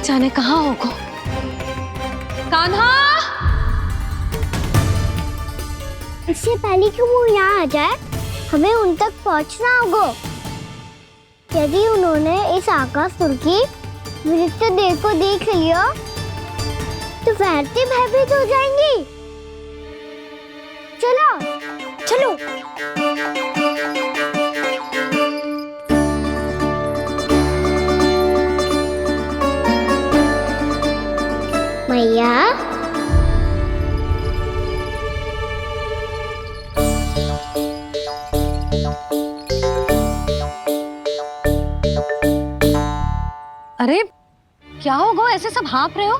जाने कहाँ होगो। कान्हा! इससे पहले कि वो यहाँ आ जाए, हमें उन तक पहुँचना होगा। यदि उन्होंने इस आकासुर की नृत्य देह को देख लिया, तो वैसे भयभीत हो जाएंगी। चलो, चलो। मैया, अरे क्या होगा, ऐसे सब हाँप रहे हो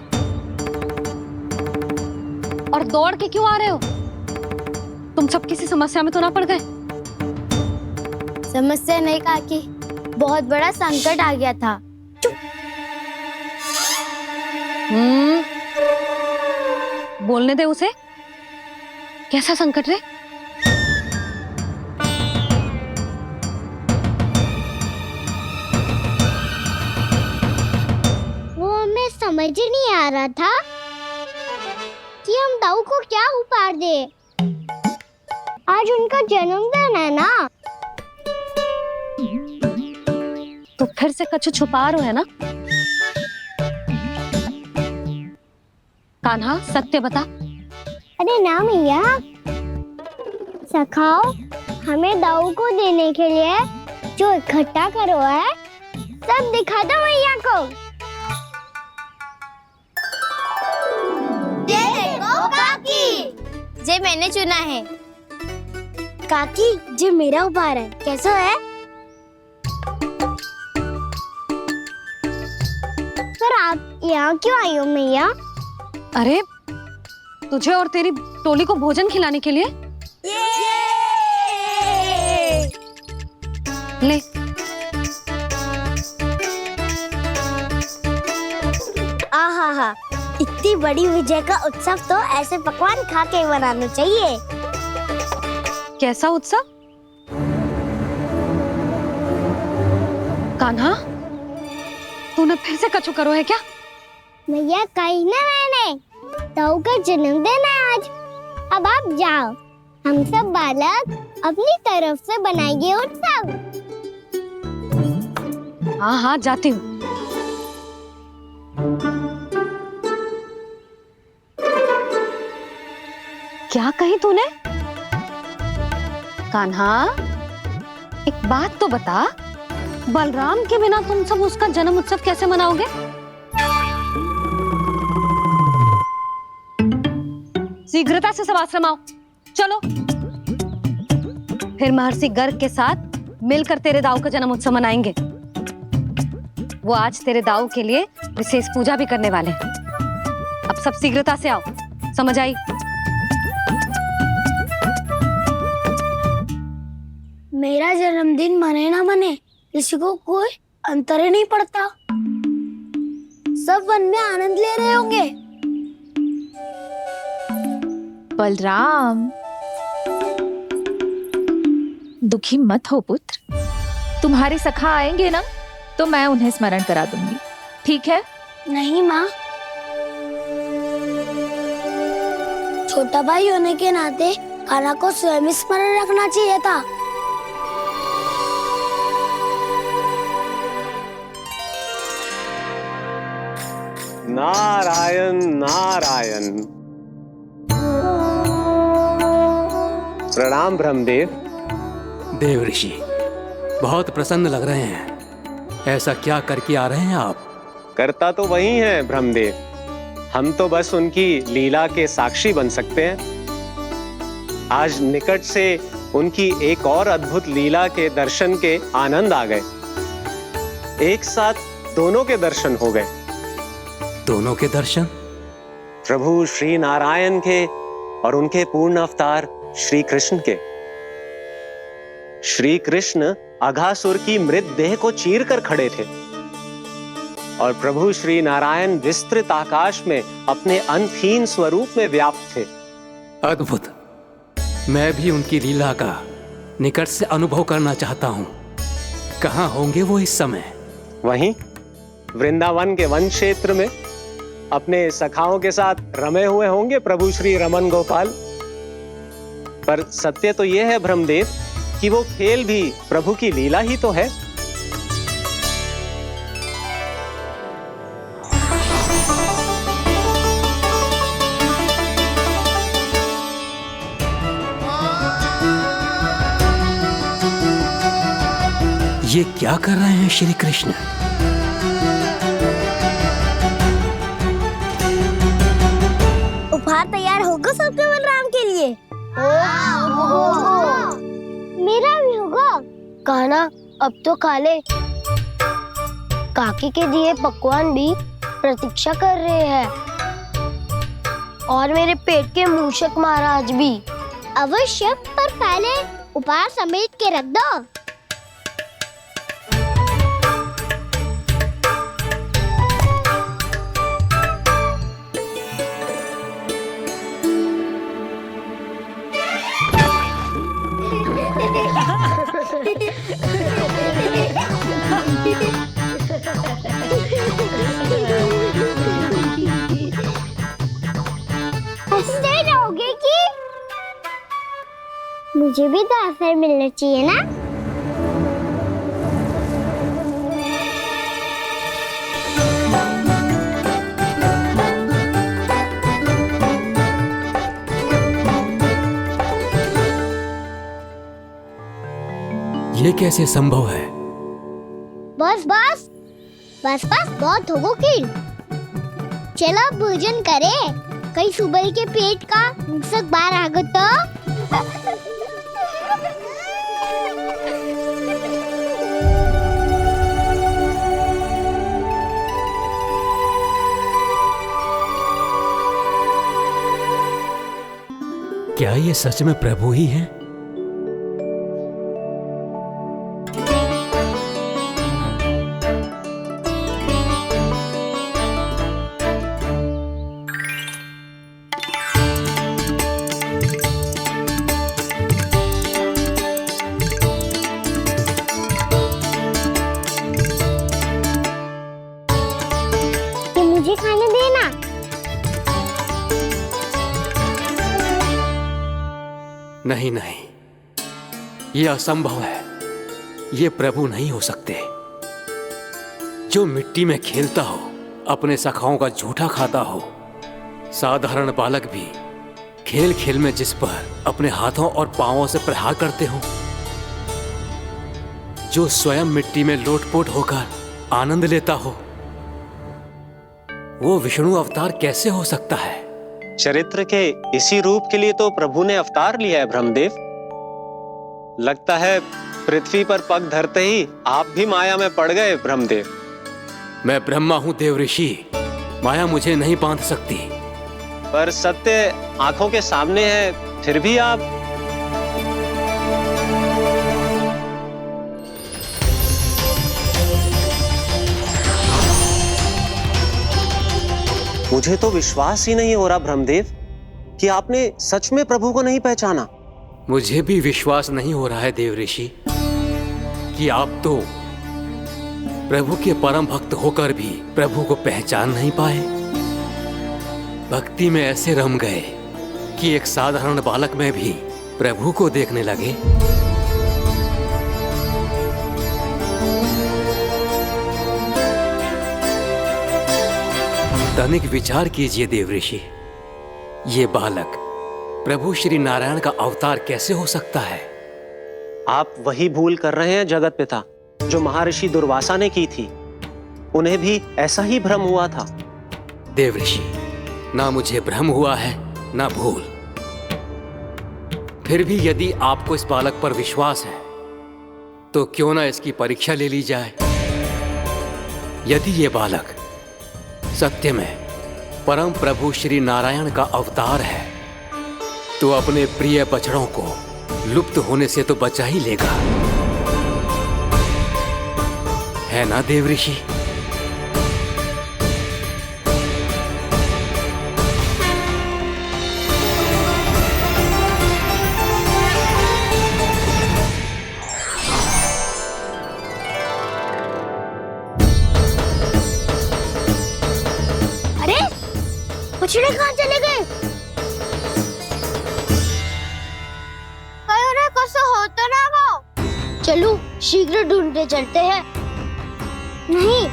और दौड़ के क्यों आ रहे हो? तुम सब किसी समस्या में तो ना पड़ गए? समस्या नहीं काकी, बहुत बड़ा संकट आ गया था। बोलने दे उसे। कैसा संकट रे? वो हमें समझ ही नहीं आ रहा था कि हम दाऊ को क्या उपहार दे। आज उनका जन्मदिन है ना। तो फिर से कछु छुपा रहे हो है ना? कान्हा सत्य बता। अरे ना मैया, सखाओ हमें दाऊ को देने के लिए जो इकट्ठा करो है, सब दिखा दो मैया को। ये देखो काकी, जे मैंने चुना है। काकी, जे मेरा उपहार है, कैसा है? पर आप यहाँ क्यों आई हो मैया? अरे तुझे और तेरी टोली को भोजन खिलाने के लिए। ले। आहा, इतनी बड़ी विजय का उत्सव तो ऐसे पकवान खा के मनाना चाहिए। कैसा उत्सव? कान्हा, तूने फिर से कछु करो है क्या? भैया कहीं ना, मैंने दाऊ का जन्मदिन है आज। अब आप जाओ, हम सब बालक अपनी तरफ से बनाएंगे उत्सव। हाँ हाँ जाती हूँ। क्या कही तूने? कान्हा, एक बात तो बता, बलराम के बिना तुम सब उसका जन्म उत्सव कैसे मनाओगे? शीघ्रता से सब आश्रम आओ, चलो। फिर महर्षि गर्ग के साथ मिलकर तेरे दाऊ का जन्म उत्सव मनाएंगे। वो आज तेरे दाऊ के लिए विशेष पूजा भी करने वाले हैं। अब सब शीघ्रता से आओ, समझ आई? मेरा जन्मदिन मने ना मने, किसी को कोई अंतर ही नहीं पड़ता। सब वन में आनंद ले रहे होंगे। बलराम, दुखी मत हो पुत्र। तुम्हारे सखा आएंगे ना, तो मैं उन्हें स्मरण करा दूंगी, ठीक है? नहीं माँ, छोटा भाई होने के नाते कान्हा को स्वयं स्मरण रखना चाहिए था। नारायण नारायण। प्रणाम ब्रह्मदेव। देव ऋषि, बहुत प्रसन्न लग रहे हैं। ऐसा क्या करके आ रहे हैं आप? करता तो वही है ब्रह्मदेव, हम तो बस उनकी लीला के साक्षी बन सकते हैं। आज निकट से उनकी एक और अद्भुत लीला के दर्शन के आनंद आ गए। एक साथ दोनों के दर्शन हो गए। दोनों के दर्शन? प्रभु श्री नारायण के और उनके पूर्ण अवतार श्री कृष्ण के। श्री कृष्ण अघासुर की मृत देह को चीर कर खड़े थे और प्रभु श्री नारायण विस्तृत आकाश में अपने अंतहीन स्वरूप में व्याप्त थे। अद्भुत। मैं भी उनकी लीला का निकट से अनुभव करना चाहता हूँ। कहाँ होंगे वो इस समय? वहीं वृंदावन के वन क्षेत्र में अपने सखाओं के साथ रमे हुए होंगे प्रभु श्री रमन गोपाल। पर सत्य तो यह है ब्रह्मदेव कि वो खेल भी प्रभु की लीला ही तो है। ये क्या कर रहे हैं श्री कृष्ण? उपहार तैयार होगा सबके बलराम के लिए? मेरा भी होगा। कहना अब तो खा ले। काकी के दिए पकवान भी प्रतीक्षा कर रहे हैं और मेरे पेट के मूषक महाराज भी। अवश्य, पर पहले उपहार समेट के रख दो। हंसते रहोगे कि? मुझे भी तो अवसर मिलना चाहिए ना। ये कैसे संभव है? बस बस बस बस बहुत हो की। चलो भोजन करें। कई सुबह के पेट का मूषक बाहर आ गया तो। क्या ये सच में प्रभु ही हैं? मुझे खाने देना। नहीं नहीं, ये असंभव है। ये प्रभु नहीं हो सकते। जो मिट्टी में खेलता हो, अपने सखाओं का झूठा खाता हो, साधारण बालक भी खेल खेल में जिस पर अपने हाथों और पांवों से प्रहार करते हो, जो स्वयं मिट्टी में लोटपोट होकर आनंद लेता हो, वो विष्णु अवतार कैसे हो सकता है? चरित्र के इसी रूप के लिए तो प्रभु ने अवतार लिया है ब्रह्मदेव। लगता है पृथ्वी पर पग धरते ही आप भी माया में पड़ गए ब्रह्मदेव। मैं ब्रह्मा हूं देव ऋषि, माया मुझे नहीं बांध सकती। पर सत्य आंखों के सामने है, फिर भी आप। मुझे तो विश्वास ही नहीं हो रहा ब्रह्मदेव कि आपने सच में प्रभु को नहीं पहचाना। मुझे भी विश्वास नहीं हो रहा है देव ऋषि कि आप तो प्रभु के परम भक्त होकर भी प्रभु को पहचान नहीं पाए। भक्ति में ऐसे रम गए कि एक साधारण बालक में भी प्रभु को देखने लगे। तनिक विचार कीजिए देव ऋषि, ये बालक प्रभु श्री नारायण का अवतार कैसे हो सकता है? आप वही भूल कर रहे हैं जगत पिता जो महर्षि दुर्वासा ने की थी। उन्हें भी ऐसा ही भ्रम हुआ था। देव ऋषि, ना मुझे भ्रम हुआ है ना भूल। फिर भी यदि आपको इस बालक पर विश्वास है तो क्यों ना इसकी परीक्षा ले ली जाए। यदि ये बालक सत्य में परम प्रभु श्री नारायण का अवतार है तो अपने प्रिय बछड़ों को लुप्त होने से तो बचा ही लेगा, है ना देवऋषि? बछड़े कहाँ चले गए? कैसे हो तो ना वो? चलो शीघ्र ढूंढते चलते हैं। नहीं,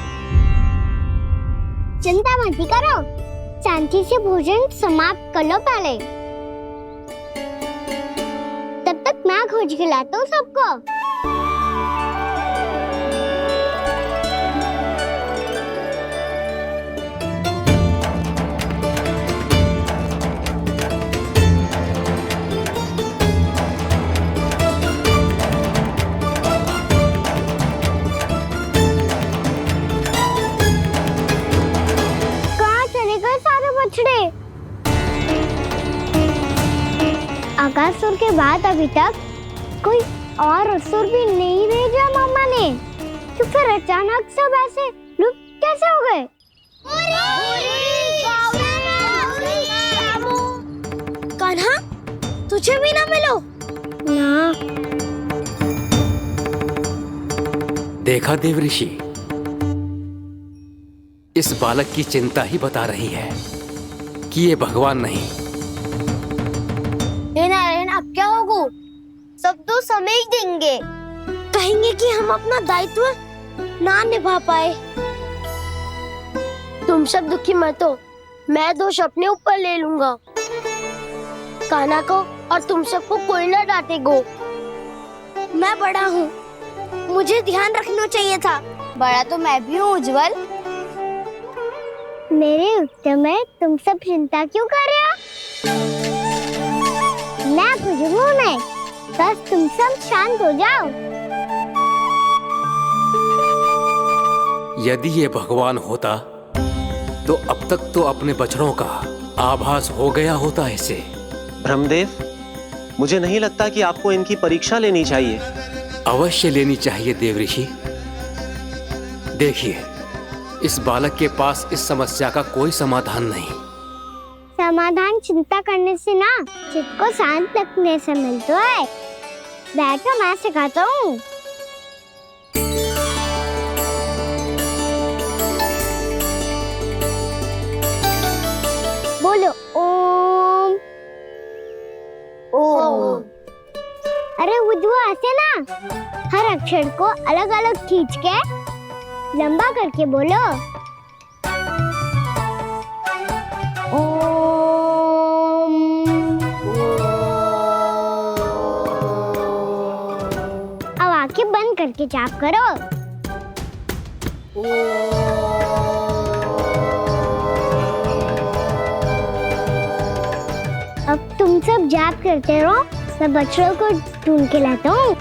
चिंता मत करो, शांति से भोजन समाप्त कर लो पहले। तब तक मैं खोज के लाता हूँ सबको। अगासुर के बाद अभी तक कोई और असुर भी नहीं भेजा मामा ने, तो फिर अचानक सब ऐसे लुप्त कैसे हो गए? कान्हा, तुझे भी ना मिलो ना। देखा देवऋषि, इस बालक की चिंता ही बता रही है कि ये भगवान नहीं। नारायण, अब क्या होगा? सब तो समझ देंगे, कहेंगे कि हम अपना दायित्व ना निभा पाए। तुम सब दुखी मत हो, मैं दोष अपने ऊपर ले लूंगा। कान्हा को और तुम सबको कोई ना डांटेगा। मैं बड़ा हूँ, मुझे ध्यान रखना चाहिए था। बड़ा तो मैं भी हूँ उज्जवल। मेरे उत्तर में तुम सब चिंता क्यों कर रहे हो? मैं बुझूंगा नहीं, बस तुम सब शांत हो जाओ। यदि ये भगवान होता तो अब तक तो अपने बछड़ों का आभास हो गया होता इसे। ब्रह्मदेव, मुझे नहीं लगता कि आपको इनकी परीक्षा लेनी चाहिए। अवश्य लेनी चाहिए देवऋषि। देखिए, इस बालक के पास इस समस्या का कोई समाधान नहीं। समाधान चिंता करने से ना, चित्त को शांत रखने से मिलता है। बैठो, मैं सिखाता हूँ। बोलो ओम। ओम। अरे उद्धव, ऐसे ना हर अक्षर को अलग अलग खींच के लंबा करके बोलो। अब आंखें बंद करके जाप करो। अब तुम सब जाप करते रहो, मैं बच्चों को ढूंढ के लाता हूँ।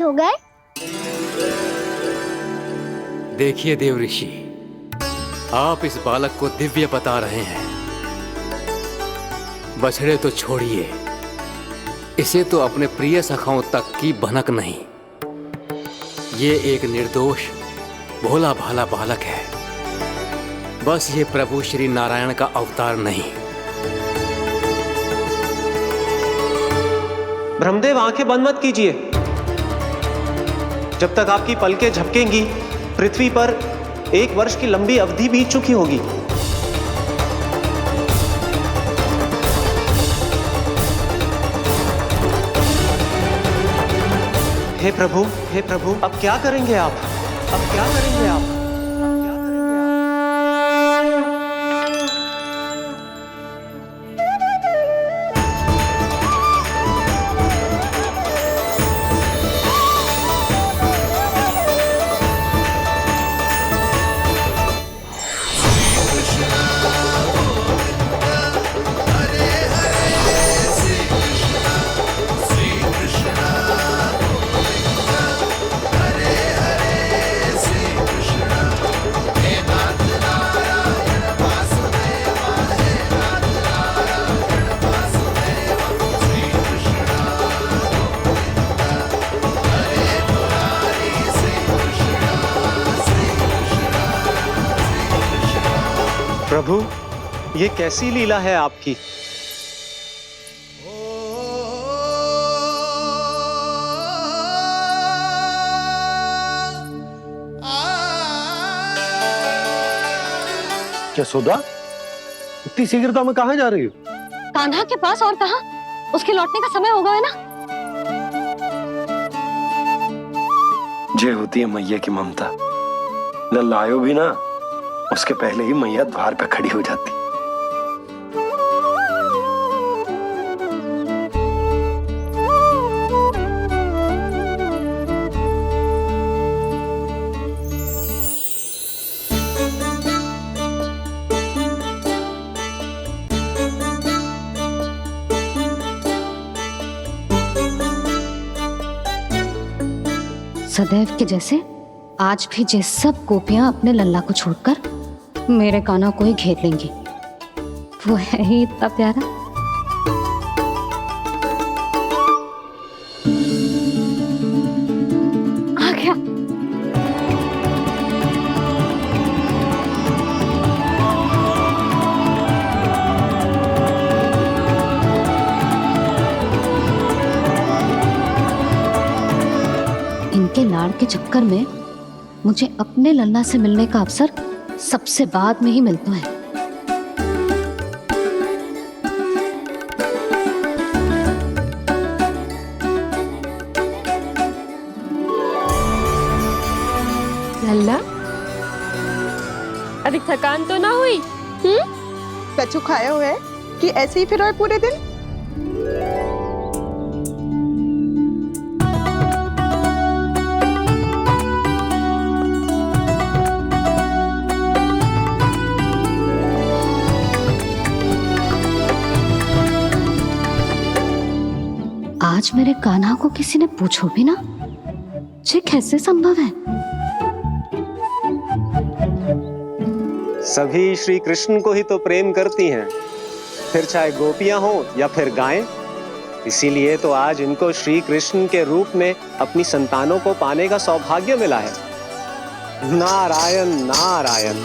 हो गए? देखिए देवऋषि, आप इस बालक को दिव्य बता रहे हैं, बछड़े तो छोड़िए, इसे तो अपने प्रिय सखाओं तक की भनक नहीं। ये एक निर्दोष भोला भाला बालक है, बस ये प्रभु श्री नारायण का अवतार नहीं। ब्रह्मदेव, आंखें बंद मत कीजिए। जब तक आपकी पलकें झपकेंगी, पृथ्वी पर 1 वर्ष की लंबी अवधि बीत चुकी होगी। हे प्रभु, अब क्या करेंगे आप? अब क्या करेंगे आप? प्रभु, ये कैसी लीला है आपकी? यशोदा, इतनी शीघ्रता में कहाँ जा रही हो? कान्हा के पास, और कहाँ? उसके लौटने का समय हो गया है ना। ये होती है मैया की ममता। लल्ला आयो भी ना, उसके पहले ही मैया द्वार पे खड़ी हो जाती। सदैव के जैसे आज भी जे सब गोपियां अपने लल्ला को छोड़कर मेरे कान्हा को ही घेर लेंगी। वो है ही इतना प्यारा। आ गया। इनके लाड़ के चक्कर में मुझे अपने लल्ला से मिलने का अवसर सबसे बाद में ही मिलता है। लल्ला, अभी थकान तो ना हुई? कछु खाया हुआ है कि ऐसे ही फिर आए पूरे दिन? आज मेरे कान्हा को किसी ने पूछो भी ना, ये कैसे संभव है? सभी श्री कृष्ण को ही तो प्रेम करती हैं, फिर चाहे गोपियां हो या फिर गायें। इसीलिए तो आज इनको श्री कृष्ण के रूप में अपनी संतानों को पाने का सौभाग्य मिला है। नारायण नारायण।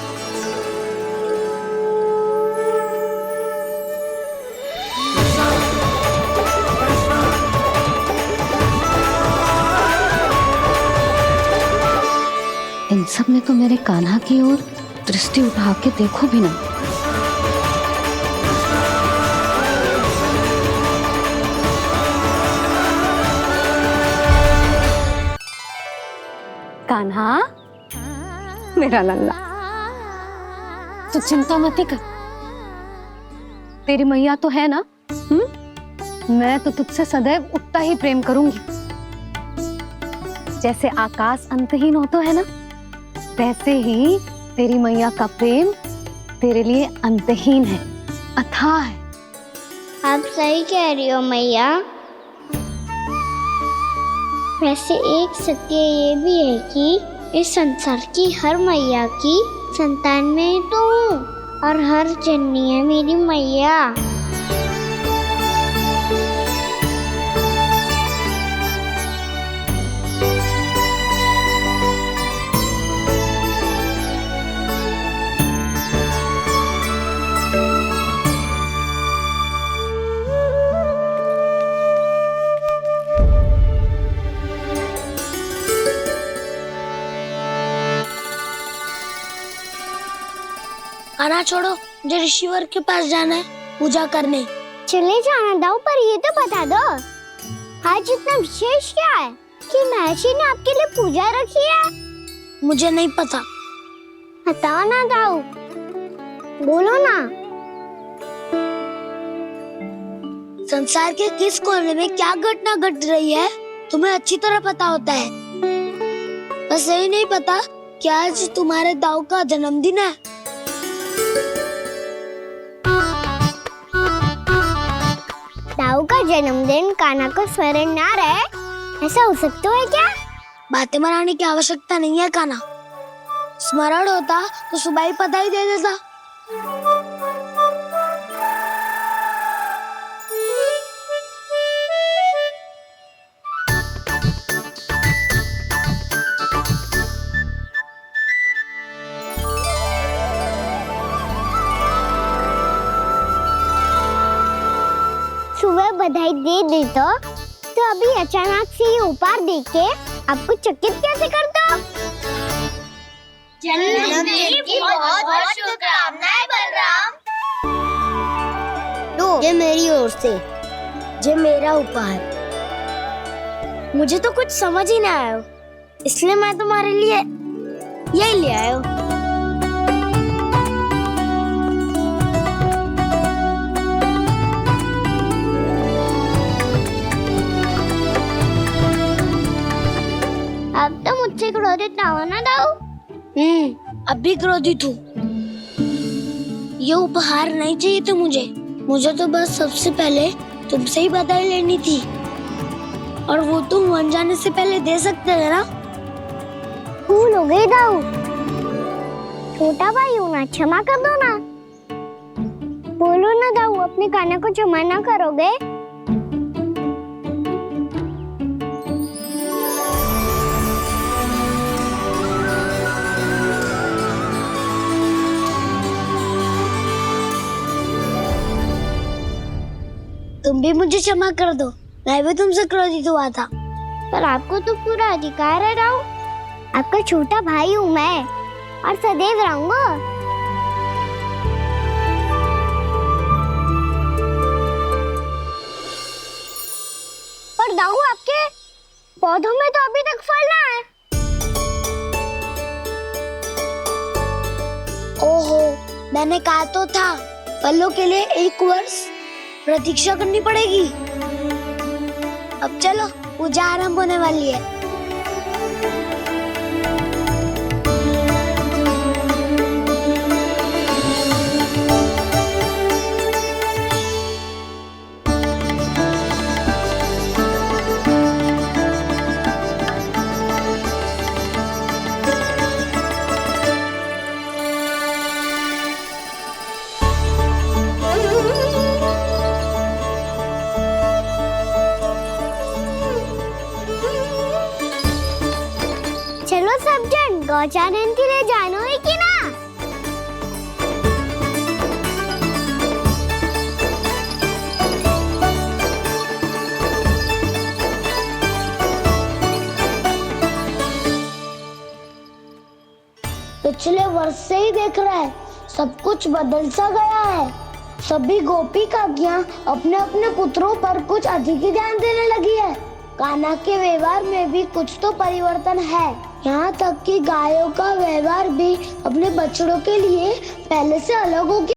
इन सब ने तो मेरे कान्हा की ओर दृष्टि उठा के देखो भी ना। कान्हा, मेरा लल्ला, तू चिंता मत कर। तेरी मैया तो है ना, मैं तो तुझसे सदैव उतना ही प्रेम करूंगी। जैसे आकाश अंतहीन होता है ना, वैसे ही तेरी मैया का प्रेम तेरे लिए अंतहीन है, अथाह है। आप सही कह रही हो मैया। वैसे एक सत्य ये भी है कि इस संसार की हर मैया की संतान में तो हूँ, और हर जननी है मेरी मैया। कान्हा छोड़ो, मुझे ऋषिवर के पास जाना है पूजा करने। चले जाना दाऊ, पर ये तो बता दो आज इतना विशेष क्या है कि महर्षि ने आपके लिए पूजा रखी है? मुझे नहीं पता। बताओ ना दाऊ, बोलो ना। संसार के किस कोने में क्या घटना घट रही है तुम्हें अच्छी तरह पता होता है। बस यही नहीं पता कि आज तुम्हारे दाऊ का जन्मदिन है। दाऊ का जन्मदिन कान्हा को स्मरण ना रहे, ऐसा हो सकता है क्या? बातें बनाने की आवश्यकता नहीं है कान्हा, स्मरण होता तो सुबह ही पता ही दे देता। सुबह बधाई दे देता तो अभी अचानक से ये उपहार देख के आपको चकित कैसे करता? जन्मदिन की बहुत-बहुत शुभकामनाएं बलराम। लो, ये मेरी ओर से, ये मेरा उपहार। मुझे तो कुछ समझ ही ना आया, इसलिए मैं तुम्हारे लिए यही ले आया हूँ। अब तो मुझसे क्रोधित ना होना दाऊ। अब भी क्रोधित हूँ। ये उपहार नहीं चाहिए था मुझे तो बस सबसे पहले तुमसे ही बधाई लेनी थी, और वो तुम वन जाने से पहले दे सकते थे ना। भूल हो गई दाऊ, छोटा भाई हूँ ना, क्षमा कर दो ना। बोलो ना दाऊ, अपने कान्हा को क्षमा ना करोगे? तुम भी मुझे क्षमा कर दो, मैं भी तुमसे क्रोधित हुआ था। पर आपको तो पूरा अधिकार है राव, आपका छोटा भाई हूँ मैं और सदैव रहूंगा। पर दाऊ, आपके पौधों में तो अभी तक फल ना है। ओहो, मैंने कहा तो था फलों के लिए 1 वर्ष प्रतीक्षा करनी पड़ेगी। अब चलो, पूजा आरंभ होने वाली है। चलो सब जन गौचानन के लिए जानो है कि ना? पिछले वर्ष से ही देख रहा है, सब कुछ बदल सा गया है। सभी गोपी काकियां अपने अपने पुत्रों पर कुछ अधिक ही ध्यान देने लगी है। कान्हा के व्यवहार में भी कुछ तो परिवर्तन है। यहाँ तक कि गायों का व्यवहार भी अपने बछड़ों के लिए पहले से अलग हो गया।